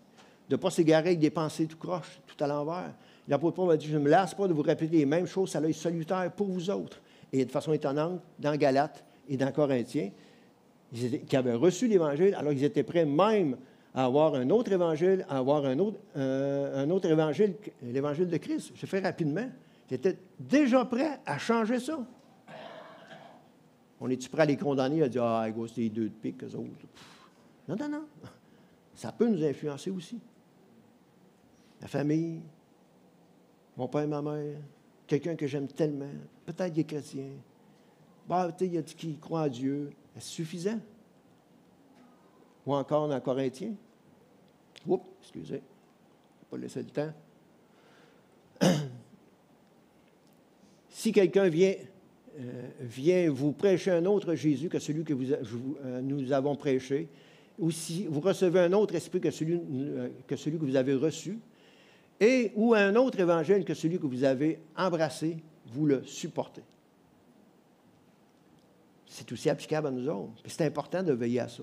[SPEAKER 1] de ne pas s'égarer avec des pensées tout croche, tout à l'envers. L'apôtre Paul a dit, je ne me lasse pas de vous répéter les mêmes choses, ça l'œil salutaire pour vous autres. Et de façon étonnante, dans Galates et dans Corinthiens, qui avaient reçu l'Évangile, alors ils étaient prêts même à avoir un autre Évangile, à avoir un autre Évangile, l'Évangile de Christ. Je fais rapidement. Ils étaient déjà prêts à changer ça. On est-tu prêt à les condamner, à dire, ah, c'est les 2 de pique, eux autres. Non. Ça peut nous influencer aussi. La famille, mon père et ma mère, quelqu'un que j'aime tellement, peut-être qu'il est chrétien. Il a dit qu'il croit en Dieu. Est-ce suffisant? Ou encore dans Corinthiens. Oups, excusez, je n'ai pas laissé le temps. Si quelqu'un vient vous prêcher un autre Jésus que celui que nous avons prêché, ou si vous recevez un autre esprit que celui que vous avez reçu, ou un autre évangile que celui que vous avez embrassé, vous le supportez. C'est aussi applicable à nous autres. Puis c'est important de veiller à ça.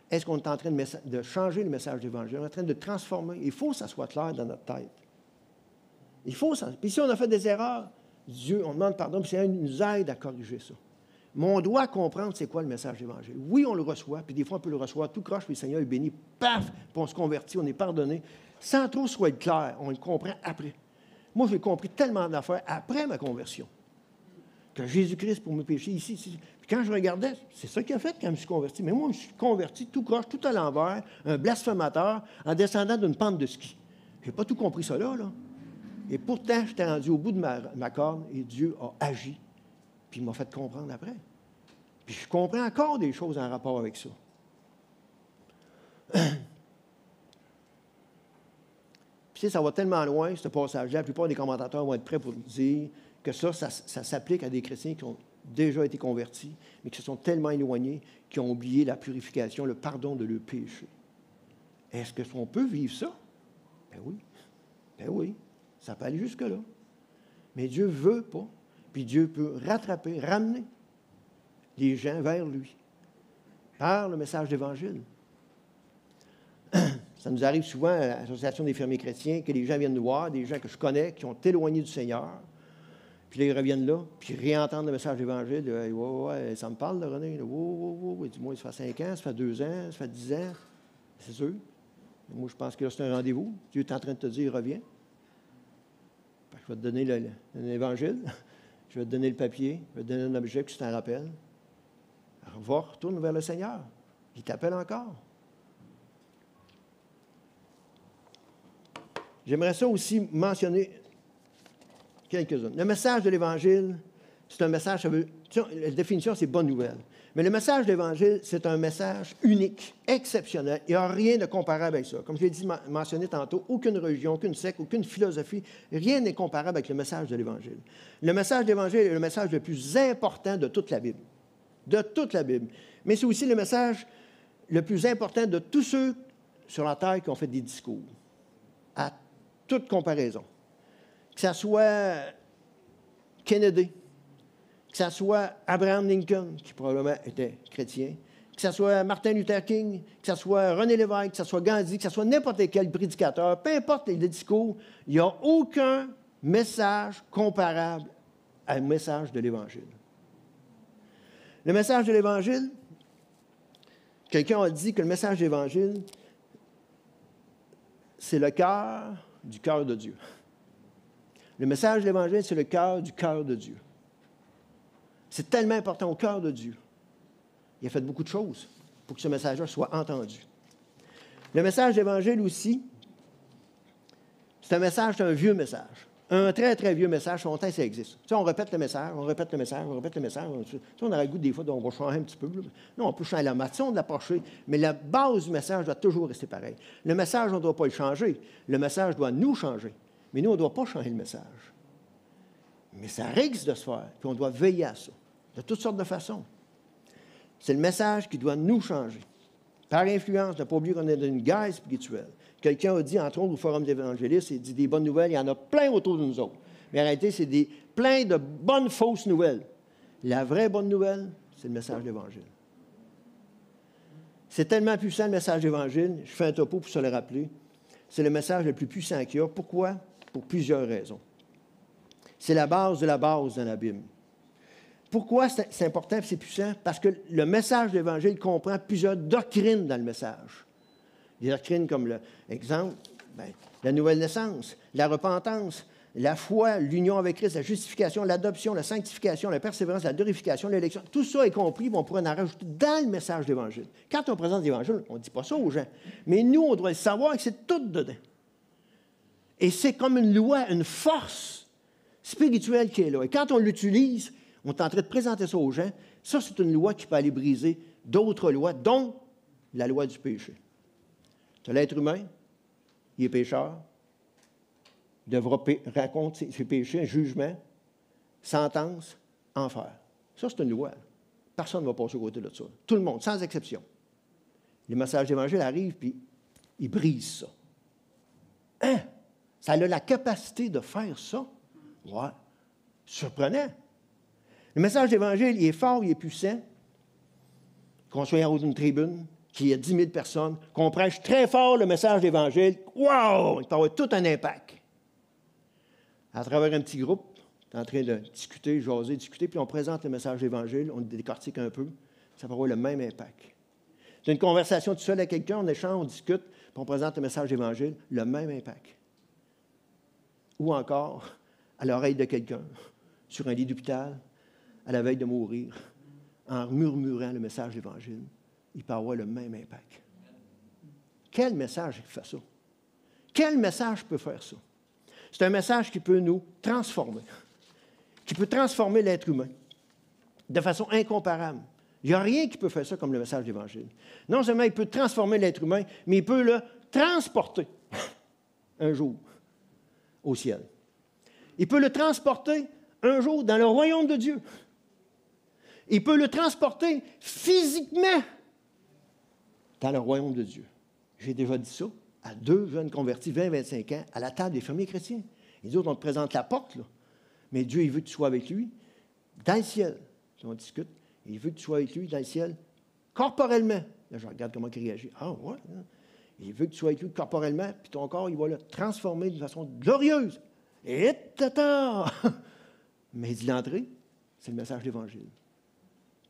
[SPEAKER 1] Est-ce qu'on est en train de changer le message de l'Évangile? On est en train de transformer. Il faut que ça soit clair dans notre tête. Il faut ça. Puis si on a fait des erreurs, Dieu, on demande pardon, puis c'est nous aide à corriger ça. Mais on doit comprendre c'est quoi le message de l'Évangile. Oui, on le reçoit, puis des fois on peut le recevoir tout croche, puis le Seigneur est béni, paf, puis on se convertit, on est pardonné, sans trop soit clair, on le comprend après. Moi, j'ai compris tellement d'affaires après ma conversion. Que Jésus-Christ pour mes péchés, ici. Puis quand je regardais, c'est ça qu'il a fait quand je me suis converti. Mais moi, je me suis converti tout croche, tout à l'envers, un blasphémateur, en descendant d'une pente de ski. Je n'ai pas tout compris ça là. Et pourtant, j'étais rendu au bout de ma corde et Dieu a agi. Puis il m'a fait comprendre après. Puis je comprends encore des choses en rapport avec ça. Puis ça va tellement loin, ce passage-là. La plupart des commentateurs vont être prêts pour dire que ça s'applique à des chrétiens qui ont déjà été convertis, mais qui se sont tellement éloignés qu'ils ont oublié la purification, le pardon de leurs péchés. Est-ce qu'on peut vivre ça? Ben oui. Ben oui. Ça peut aller jusque-là. Mais Dieu ne veut pas. Puis Dieu peut rattraper, ramener les gens vers lui par le message d'Évangile. Ça nous arrive souvent à l'Association des fermiers chrétiens que les gens viennent nous voir, des gens que je connais, qui ont éloigné du Seigneur. Puis là, ils reviennent là, puis ils réentendent le message d'Évangile. Ouais, ça me parle, là, René. Ouais. Dis-moi, ça fait 5 ans, ça fait 2 ans, ça fait 10 ans. C'est sûr. Moi, je pense que là, c'est un rendez-vous. Dieu est en train de te dire, reviens. Je vais te donner l'Évangile. Je vais te donner le papier. Je vais te donner un objet que tu t'en rappelles. Alors, retourne vers le Seigneur. Il t'appelle encore. J'aimerais ça aussi mentionner quelques-unes. Le message de l'Évangile, c'est un message, la définition, c'est bonne nouvelle. Mais le message de l'Évangile, c'est un message unique, exceptionnel. Il n'y a rien de comparable avec ça. Comme je l'ai mentionné tantôt, aucune religion, aucune secte, aucune philosophie, rien n'est comparable avec le message de l'Évangile. Le message de l'Évangile est le message le plus important de toute la Bible. De toute la Bible. Mais c'est aussi le message le plus important de tous ceux sur la terre qui ont fait des discours. À toute comparaison. Que ce soit Kennedy, que ce soit Abraham Lincoln, qui probablement était chrétien, que ce soit Martin Luther King, que ce soit René Lévesque, que ce soit Gandhi, que ce soit n'importe quel prédicateur, peu importe les discours, il n'y a aucun message comparable au message de l'Évangile. Le message de l'Évangile, quelqu'un a dit que le message de l'Évangile, c'est le cœur du cœur de Dieu. Le message de l'Évangile, c'est le cœur du cœur de Dieu. C'est tellement important au cœur de Dieu. Il a fait beaucoup de choses pour que ce message-là soit entendu. Le message de l'Évangile aussi, c'est un vieux message. Un très, très vieux message, ça longtemps, ça existe. Tu sais, on répète le message, on répète le message, on répète le message. Tu sais, on aurait le goût des fois, on va changer un petit peu. Non, on peut changer la façon de l'approcher, mais la base du message doit toujours rester pareille. Le message, on ne doit pas le changer. Le message doit nous changer. Mais nous, on ne doit pas changer le message. Mais ça risque de se faire, puis on doit veiller à ça, de toutes sortes de façons. C'est le message qui doit nous changer. Par influence, ne pas oublier qu'on est dans une guerre spirituelle. Quelqu'un a dit, entre autres, au Forum d'évangélistes, il dit des bonnes nouvelles, il y en a plein autour de nous autres. Mais en réalité, c'est plein de bonnes fausses nouvelles. La vraie bonne nouvelle, c'est le message de l'Évangile. C'est tellement puissant, le message de l'Évangile, je fais un topo pour se le rappeler, c'est le message le plus puissant qu'il y a. Pourquoi? Pour plusieurs raisons. C'est la base de la base dans la Bible. Pourquoi c'est important et c'est puissant? Parce que le message de l'Évangile comprend plusieurs doctrines dans le message. Des doctrines comme l'exemple, la nouvelle naissance, la repentance, la foi, l'union avec Christ, la justification, l'adoption, la sanctification, la persévérance, la glorification, l'élection. Tout ça est compris, on pourrait en rajouter dans le message de l'Évangile. Quand on présente l'Évangile, on ne dit pas ça aux gens. Mais nous, on doit savoir que c'est tout dedans. Et c'est comme une loi, une force spirituelle qui est là. Et quand on l'utilise, on est en train de présenter ça aux gens. Ça, c'est une loi qui peut aller briser d'autres lois, dont la loi du péché. C'est l'être humain, il est pécheur, il devra raconter ses péchés, un jugement, sentence, enfer. Ça, c'est une loi. Personne ne va passer au côté de ça. Tout le monde, sans exception. Le message d'Évangile arrive, puis il brise ça. Hein? Ça a la capacité de faire ça? Ouais. Surprenant. Le message d'Évangile, il est fort, il est puissant. Qu'on soit en haut d'une tribune, qu'il y a 10 000 personnes, qu'on prêche très fort le message d'Évangile, wow! Il peut avoir tout un impact. À travers un petit groupe, on est en train de discuter, jaser, discuter, puis on présente le message d'Évangile, on le décortique un peu, ça peut avoir le même impact. C'est une conversation tout seul avec quelqu'un, on échange, on discute, puis on présente le message d'Évangile, le même impact. ou encore à l'oreille de quelqu'un, sur un lit d'hôpital, à la veille de mourir, en murmurant le message de l'Évangile, il peut avoir le même impact. Quel message fait ça? Quel message peut faire ça? C'est un message qui peut nous transformer, qui peut transformer l'être humain de façon incomparable. Il n'y a rien qui peut faire ça comme le message de l'Évangile. Non seulement il peut transformer l'être humain, mais il peut le transporter un jour au ciel. Il peut le transporter un jour dans le royaume de Dieu. Il peut le transporter physiquement dans le royaume de Dieu. J'ai déjà dit ça à 2 jeunes convertis, 20-25 ans, à la table des fermiers chrétiens. Les autres, on te présente la porte, là. Mais Dieu, il veut que tu sois avec lui dans le ciel. Si on discute, il veut que tu sois avec lui dans le ciel corporellement. Là, je regarde comment il réagit. Ah, ouais. Il veut que tu sois avec lui corporellement, puis ton corps, il va le transformer d'une façon glorieuse. Et tata! Mais il dit l'entrée, c'est le message de l'Évangile.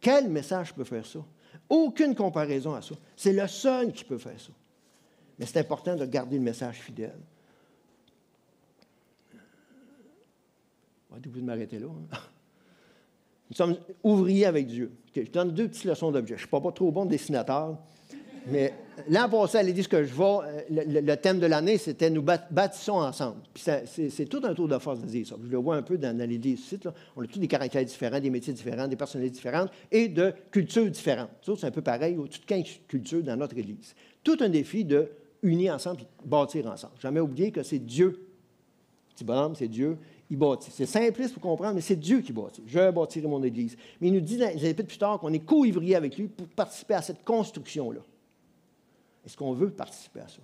[SPEAKER 1] Quel message peut faire ça? Aucune comparaison à ça. C'est le seul qui peut faire ça. Mais c'est important de garder le message fidèle. On va être obligé de m'arrêter là. Hein? Nous sommes ouvriers avec Dieu. Okay, je donne 2 petites leçons d'objet. Je ne suis pas trop bon dessinateur, mais l'an passé, à l'église que je vais, le thème de l'année, c'était « Nous bâtissons ensemble ». Puis c'est tout un tour de force de dire ça. Je le vois un peu dans l'église ici. Là. On a tous des caractères différents, des métiers différents, des personnalités différentes et de cultures différentes. Ça, c'est un peu pareil, toutes 15 cultures dans notre église. Tout un défi de unir ensemble et bâtir ensemble. Jamais oublier que c'est Dieu. Petit bonhomme, c'est Dieu. Il bâtit. C'est simpliste pour comprendre, mais c'est Dieu qui bâtit. Je bâtirai mon Église. Mais il nous dit dans les Épîtres plus tard qu'on est co-ouvrier avec lui pour participer à cette construction-là. Est-ce qu'on veut participer à ça?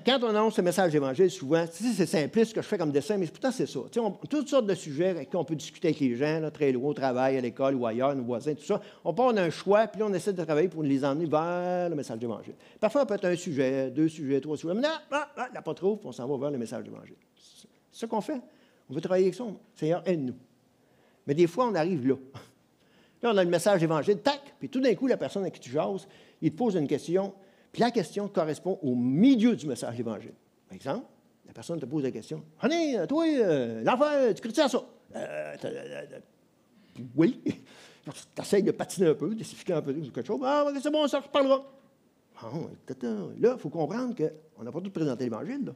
[SPEAKER 1] Quand on annonce le message d'Évangile, souvent, c'est simpliste ce que je fais comme dessin, mais pourtant c'est ça. Toutes sortes de sujets avec qui on peut discuter avec les gens, là, très loin, au travail, à l'école ou ailleurs, nos voisins, tout ça. On part d'un choix, puis on essaie de travailler pour les emmener vers le message d'Évangile. Parfois, on peut être un sujet, 2 sujets, 3 sujets, mais non, il n'y a pas trop, puis on s'en va vers le message d'Évangile. C'est ce qu'on fait. On veut travailler avec ça. Seigneur, aide-nous. Mais des fois, on arrive là. Là, on a le message d'Évangile, tac, puis tout d'un coup, la personne à qui tu jases, il te pose une question, puis la question correspond au milieu du message d'Évangile. Par exemple, la personne te pose la question, « Honey, toi, l'enfer, tu crois-tu à ça? Oui. Tu essaies de patiner un peu, d'expliquer un peu quelque chose. Ah, c'est bon, ça reparlera. Bon, là, il faut comprendre qu'on n'a pas tout présenté l'Évangile. Là.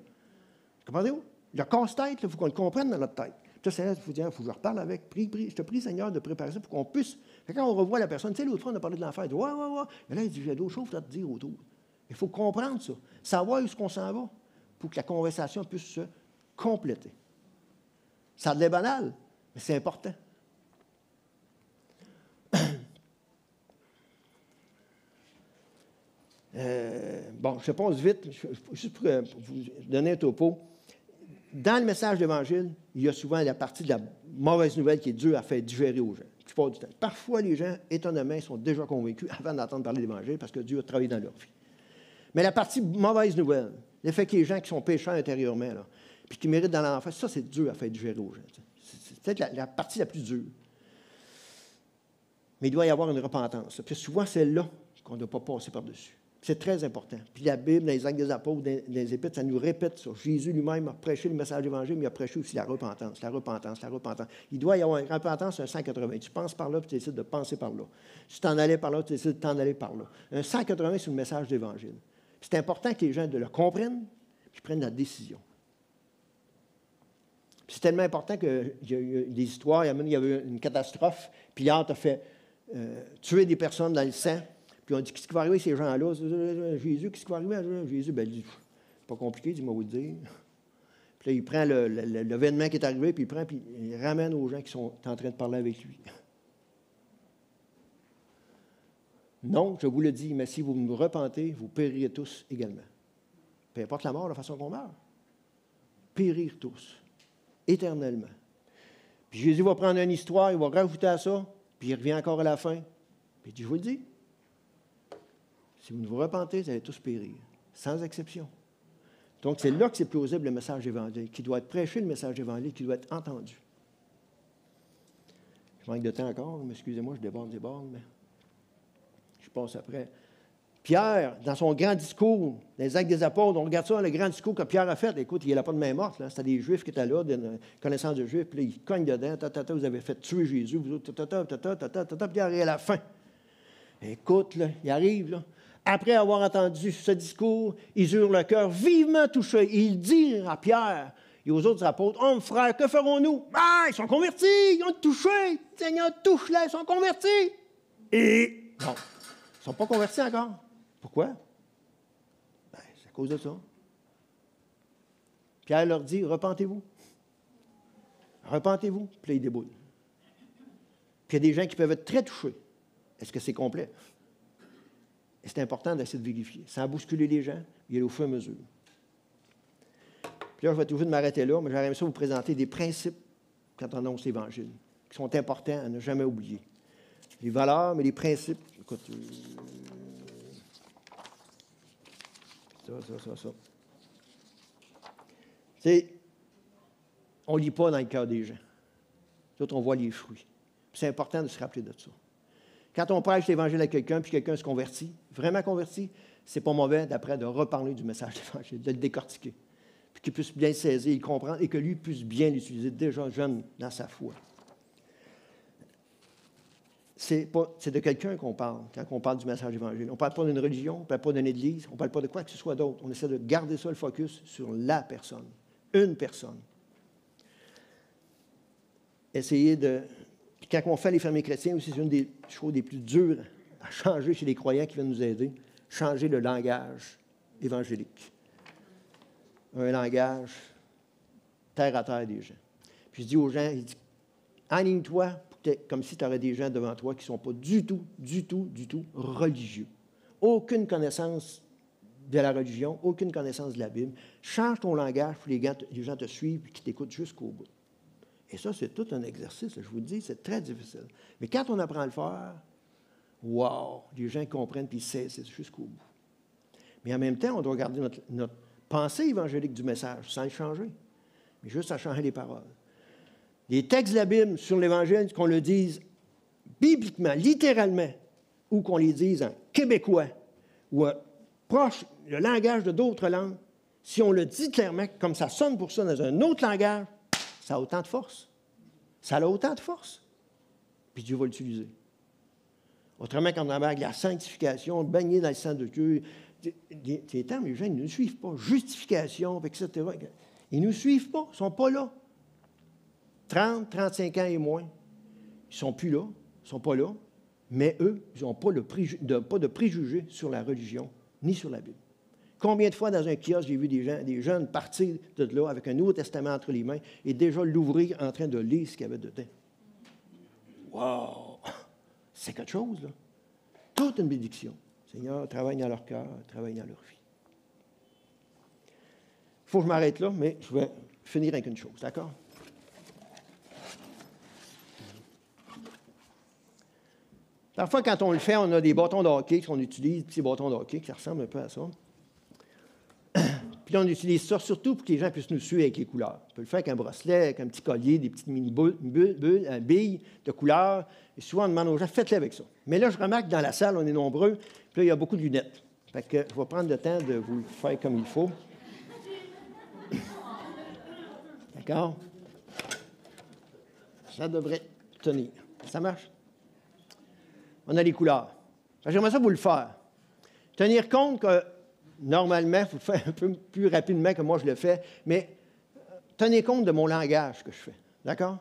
[SPEAKER 1] Comprenez-vous? Le casse-tête, il faut qu'on le comprenne dans notre tête. Ça, c'est là, il faut dire, il faut que je reparle avec. Je te prie, Seigneur, de préparer ça pour qu'on puisse. Quand on revoit la personne, tu sais, l'autre fois, on a parlé de l'enfer. Il dit, ouais. Mais là, il dit, j'ai d'autres choses à te dire autour. Il faut comprendre ça. Savoir où est-ce qu'on s'en va pour que la conversation puisse se compléter. Ça a l'air banal, mais c'est important. Bon, je passe vite, juste pour vous donner un topo. Dans le message d'Évangile, il y a souvent la partie de la mauvaise nouvelle qui est dure à faire digérer aux gens. La plupart du temps. Parfois, les gens, étonnamment, sont déjà convaincus avant d'entendre parler d'Évangile parce que Dieu a travaillé dans leur vie. Mais la partie mauvaise nouvelle, le fait que les gens qui sont pécheurs intérieurement, là, puis qui méritent dans l'enfer, ça, c'est dur à faire digérer aux gens. C'est peut-être la partie la plus dure. Mais il doit y avoir une repentance. Puis souvent, c'est là qu'on ne doit pas passer par-dessus. C'est très important. Puis la Bible, dans les Actes des Apôtres, dans les Épîtres, ça nous répète ça. Jésus lui-même a prêché le message de l'Évangile, mais il a prêché aussi la repentance. Il doit y avoir une repentance, un 180. Tu penses par là, puis tu décides de penser par là. Si tu t'en allais par là, tu décides de t'en aller par là. Un 180, c'est le message de l'Évangile. C'est important que les gens le comprennent, puis prennent la décision. Puis c'est tellement important qu'il y a eu des histoires. Il y avait une catastrophe. Pilate a fait tuer des personnes dans le sang. Puis on dit, qu'est-ce qui va arriver à ces gens-là? Jésus, qu'est-ce qui va arriver à Jésus? Bien, c'est pas compliqué, dis-moi vous le dire. Puis là, il prend l'événement qui est arrivé, puis il ramène aux gens qui sont en train de parler avec lui. Non, je vous le dis, mais si vous me repentez, vous périrez tous également. Peu importe la mort, la façon qu'on meurt. Périr tous, éternellement. Puis Jésus va prendre une histoire, il va rajouter à ça, puis il revient encore à la fin. Puis il dit, je vous le dis, si vous ne vous repentez, vous allez tous périr, sans exception. Donc, c'est là que c'est plausible le message évangélique, qui doit être prêché, le message évangélique, qui doit être entendu. Je manque de temps encore, mais excusez-moi, je déborde, mais je passe après. Pierre, dans son grand discours, dans les Actes des Apôtres, on regarde ça, le grand discours que Pierre a fait. Écoute, il n'a pas de main morte. C'était des Juifs qui étaient là, d'une connaissance de Juifs. Puis là, ils cognent dedans. Vous avez fait tuer Jésus. Vous autres, Pierre est à la fin. Écoute, là, il arrive, là. Après avoir entendu ce discours, ils eurent le cœur vivement touché. Et ils dirent à Pierre et aux autres apôtres, « Hommes, frères, que ferons-nous? Ah, ils sont convertis, ils ont touché. Seigneur, touche-les, ils sont convertis. » Et, bon, ils ne sont pas convertis encore. Pourquoi? Ben, c'est à cause de ça. Pierre leur dit, « Repentez-vous. Repentez-vous. » Puis là, ils déboulent. Puis il y a des gens qui peuvent être très touchés. Est-ce que c'est complet? Et c'est important d'essayer de vérifier, sans bousculer les gens, y aller au fur et à mesure. Puis là, je vais être obligé de m'arrêter là, mais j'aimerais ça vous présenter des principes quand on annonce l'Évangile, qui sont importants à ne jamais oublier. Les valeurs, mais les principes. Écoute, ça. Tu sais, on ne lit pas dans le cœur des gens. D'autres, on voit les fruits. Puis c'est important de se rappeler de ça. Quand on prêche l'Évangile à quelqu'un, puis quelqu'un se convertit, vraiment converti, c'est pas mauvais d'après de reparler du message de l'Évangile, de le décortiquer, puis qu'il puisse bien saisir, il comprendre, et que lui puisse bien l'utiliser déjà jeune dans sa foi. C'est de quelqu'un qu'on parle quand on parle du message de l'Évangile. On ne parle pas d'une religion, on ne parle pas d'une église, on ne parle pas de quoi que ce soit d'autre. On essaie de garder ça, le focus, sur la personne, une personne. Essayez de... Quand on fait les fermiers chrétiens aussi, c'est une des choses les plus dures à changer chez les croyants qui viennent nous aider, changer le langage évangélique. Un langage terre à terre des gens. Puis je dis aux gens, il dit, aligne-toi comme si tu aurais des gens devant toi qui ne sont pas du tout religieux. Aucune connaissance de la religion, aucune connaissance de la Bible. Change ton langage pour que les gens te suivent et qu'ils t'écoutent jusqu'au bout. Et ça, c'est tout un exercice, je vous le dis, c'est très difficile. Mais quand on apprend à le faire, wow, les gens comprennent puis ils saisissent jusqu'au bout. Mais en même temps, on doit garder notre pensée évangélique du message sans le changer, mais juste à changer les paroles. Les textes de la Bible sur l'Évangile, qu'on le dise bibliquement, littéralement, ou qu'on les dise en québécois, ou proche, le langage de d'autres langues, si on le dit clairement, comme ça sonne pour ça dans un autre langage, ça a autant de force. Ça a autant de force. Puis Dieu va l'utiliser. Autrement, quand on embarque la sanctification, baigner dans le sang de Dieu, ces termes, les gens ils ne nous suivent pas. Justification, etc. Ils ne nous suivent pas. Ils ne sont pas là. 30, 35 ans et moins. Ils ne sont plus là. Ils ne sont pas là. Mais eux, ils n'ont pas de préjugés sur la religion, ni sur la Bible. Combien de fois dans un kiosque, j'ai vu des jeunes partir de là avec un Nouveau Testament entre les mains et déjà l'ouvrir en train de lire ce qu'il y avait dedans. Wow! C'est quelque chose, là. Toute une bénédiction. Seigneur, travaille dans leur cœur, travaille dans leur vie. Il faut que je m'arrête là, mais je vais finir avec une chose, d'accord? Parfois, quand on le fait, on a des bâtons de hockey qu'on utilise, des petits bâtons de hockey qui ressemblent un peu à ça. Puis là, on utilise ça surtout pour que les gens puissent nous suivre avec les couleurs. On peut le faire avec un bracelet, avec un petit collier, des petites billes de couleurs. Et souvent, on demande aux gens, faites-le avec ça. Mais là, je remarque que dans la salle, on est nombreux, puis là, il y a beaucoup de lunettes. Fait que je vais prendre le temps de vous le faire comme il faut. D'accord? Ça devrait tenir. Ça marche? On a les couleurs. J'aimerais ça vous le faire. Tenir compte que, normalement, il faut le faire un peu plus rapidement que moi je le fais, mais tenez compte de mon langage que je fais. D'accord?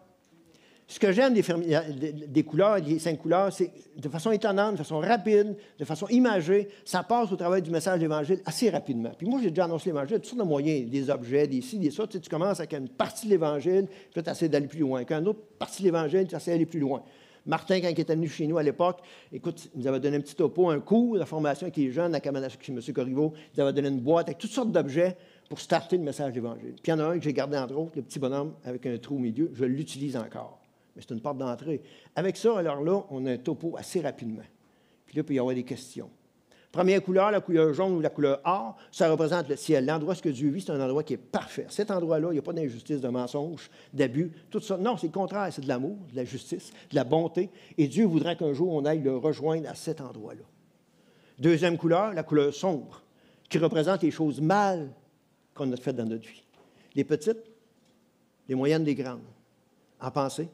[SPEAKER 1] Ce que j'aime des couleurs, des 5 couleurs, c'est de façon étonnante, de façon rapide, de façon imagée, ça passe au travail du message de l'Évangile assez rapidement. Puis moi, j'ai déjà annoncé l'Évangile, toutes sortes de moyens, des objets, des ci, des ça. Tu commences avec une partie de l'Évangile, puis tu essaies d'aller plus loin. Avec une autre partie de l'Évangile, tu essaies d'aller plus loin. Martin, quand il était venu chez nous à l'époque, écoute, il nous avait donné un petit topo, un cours de formation avec les jeunes à Camanachie, chez M. Corriveau. Il nous avait donné une boîte avec toutes sortes d'objets pour starter le message de l'Évangile. Puis il y en a un que j'ai gardé, entre autres, le petit bonhomme avec un trou au milieu. Je l'utilise encore. Mais c'est une porte d'entrée. Avec ça, alors là, on a un topo assez rapidement. Puis là, il peut y avoir des questions. Première couleur, la couleur jaune ou la couleur or, ça représente le ciel. L'endroit où Dieu vit, c'est un endroit qui est parfait. Cet endroit-là, il n'y a pas d'injustice, de mensonge, d'abus, tout ça. Non, c'est le contraire. C'est de l'amour, de la justice, de la bonté. Et Dieu voudrait qu'un jour, on aille le rejoindre à cet endroit-là. Deuxième couleur, la couleur sombre, qui représente les choses mal qu'on a faites dans notre vie. Les petites, les moyennes, les grandes, en pensée,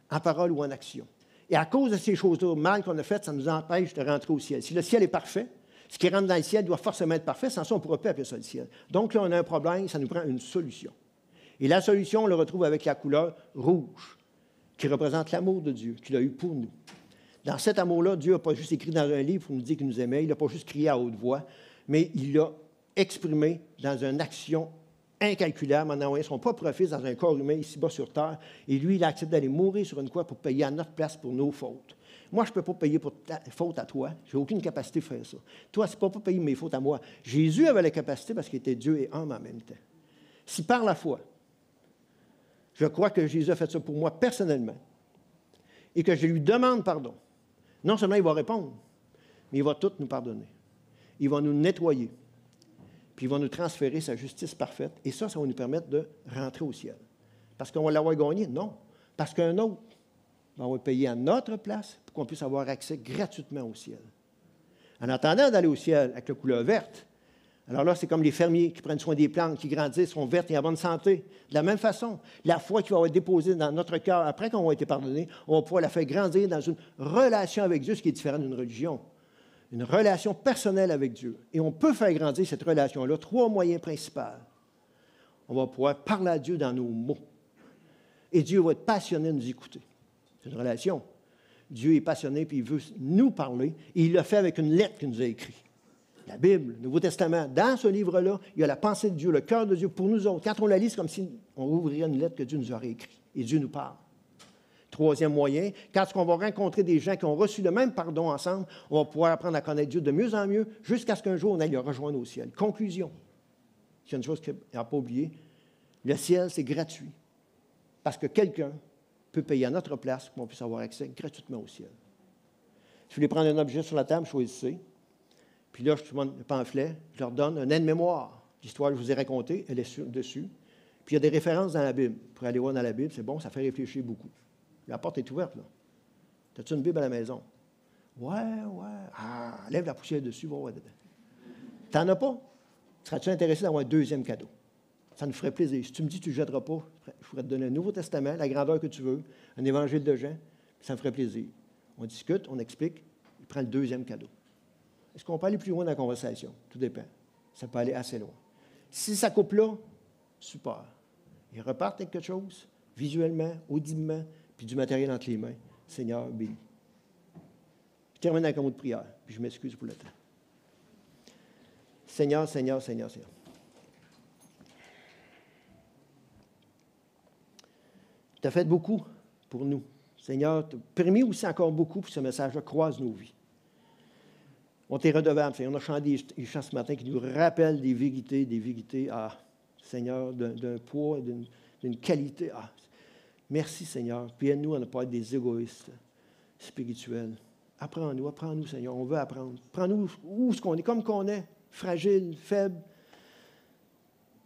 [SPEAKER 1] en parole ou en action. Et à cause de ces choses-là mal qu'on a faites, ça nous empêche de rentrer au ciel. Si le ciel est parfait, ce qui rentre dans le ciel doit forcément être parfait, sans ça, on ne pourra pas appeler ça le ciel. Donc là, on a un problème, ça nous prend une solution. Et la solution, on le retrouve avec la couleur rouge, qui représente l'amour de Dieu, qu'il a eu pour nous. Dans cet amour-là, Dieu n'a pas juste écrit dans un livre pour nous dire qu'il nous aimait, il n'a pas juste crié à haute voix, mais il l'a exprimé dans une action incalculable en envoyant son propre fils dans un corps humain ici-bas sur terre. Et lui, il a accepté d'aller mourir sur une croix pour payer à notre place pour nos fautes. Moi, je ne peux pas payer pour ta faute à toi. Je n'ai aucune capacité de faire ça. Toi, ce n'est pas payer mes fautes à moi. Jésus avait la capacité parce qu'il était Dieu et homme en même temps. Si par la foi, je crois que Jésus a fait ça pour moi personnellement et que je lui demande pardon, non seulement il va répondre, mais il va tout nous pardonner. Il va nous nettoyer. Puis il va nous transférer sa justice parfaite. Et ça va nous permettre de rentrer au ciel. Parce qu'on va l'avoir gagné? Non. Parce qu'un autre va avoir payé à notre place pour qu'on puisse avoir accès gratuitement au ciel. En attendant d'aller au ciel avec la couleur verte, alors là, c'est comme les fermiers qui prennent soin des plantes, qui grandissent, sont vertes et en bonne santé. De la même façon, la foi qui va être déposée dans notre cœur après qu'on a été pardonné, on va pouvoir la faire grandir dans une relation avec Dieu, ce qui est différent d'une religion. Une relation personnelle avec Dieu. Et on peut faire grandir cette relation-là. 3 moyens principaux. On va pouvoir parler à Dieu dans nos mots. Et Dieu va être passionné de nous écouter. C'est une relation. Dieu est passionné, puis il veut nous parler. Et il l'a fait avec une lettre qu'il nous a écrite. La Bible, le Nouveau Testament. Dans ce livre-là, il y a la pensée de Dieu, le cœur de Dieu pour nous autres. Quand on la lit, c'est comme si on ouvrirait une lettre que Dieu nous aurait écrite. Et Dieu nous parle. Troisième moyen, quand on va rencontrer des gens qui ont reçu le même pardon ensemble, on va pouvoir apprendre à connaître Dieu de mieux en mieux jusqu'à ce qu'un jour on aille le rejoindre au ciel. Conclusion. Il y a une chose qu'il n'a pas oubliée. Le ciel, c'est gratuit. Parce que quelqu'un peut payer à notre place pour qu'on puisse avoir accès gratuitement au ciel. Si vous voulez prendre un objet sur la table, choisissez. Puis là, je demande le pamphlet, je leur donne un aide-mémoire. L'histoire que je vous ai racontée, elle est dessus. Puis il y a des références dans la Bible. Pour aller voir dans la Bible, c'est bon, ça fait réfléchir beaucoup. La porte est ouverte, là. As-tu une Bible à la maison? Ouais. Ah, lève la poussière dessus, va voir dedans. T'en as pas? Serais-tu intéressé d'avoir un deuxième cadeau? Ça nous ferait plaisir. Si tu me dis que tu ne jetteras pas, je pourrais te donner un Nouveau Testament, la grandeur que tu veux, un évangile de Jean, ça me ferait plaisir. On discute, on explique, il prend le deuxième cadeau. Est-ce qu'on peut aller plus loin dans la conversation? Tout dépend. Ça peut aller assez loin. Si ça coupe là, super. Ils repartent avec quelque chose, visuellement, audiblement, puis du matériel entre les mains. Seigneur, bénis. Je termine avec un mot de prière, puis je m'excuse pour le temps. Seigneur. Tu as fait beaucoup pour nous. Seigneur, tu as permis aussi encore beaucoup pour que ce message-là croise nos vies. On t'est redevable. Seigneur. On a chanté des chants ce matin qui nous rappellent des vérités, Seigneur, d'un poids, d'une qualité. Merci, Seigneur. Puis aide-nous à ne pas être des égoïstes spirituels. Apprends-nous, Seigneur. On veut apprendre. Prends-nous où est-ce qu'on est, comme qu'on est, fragile, faible.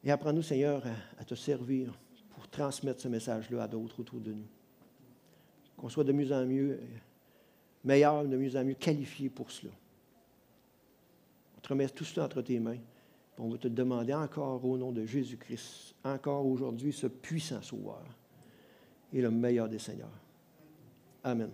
[SPEAKER 1] Et apprends-nous, Seigneur, à te servir pour transmettre ce message-là à d'autres autour de nous. Qu'on soit de mieux en mieux meilleurs, de mieux en mieux qualifiés pour cela. On te remet tout cela entre tes mains. On va te demander encore au nom de Jésus-Christ, encore aujourd'hui, ce puissant sauveur et le meilleur des seigneurs. Amen.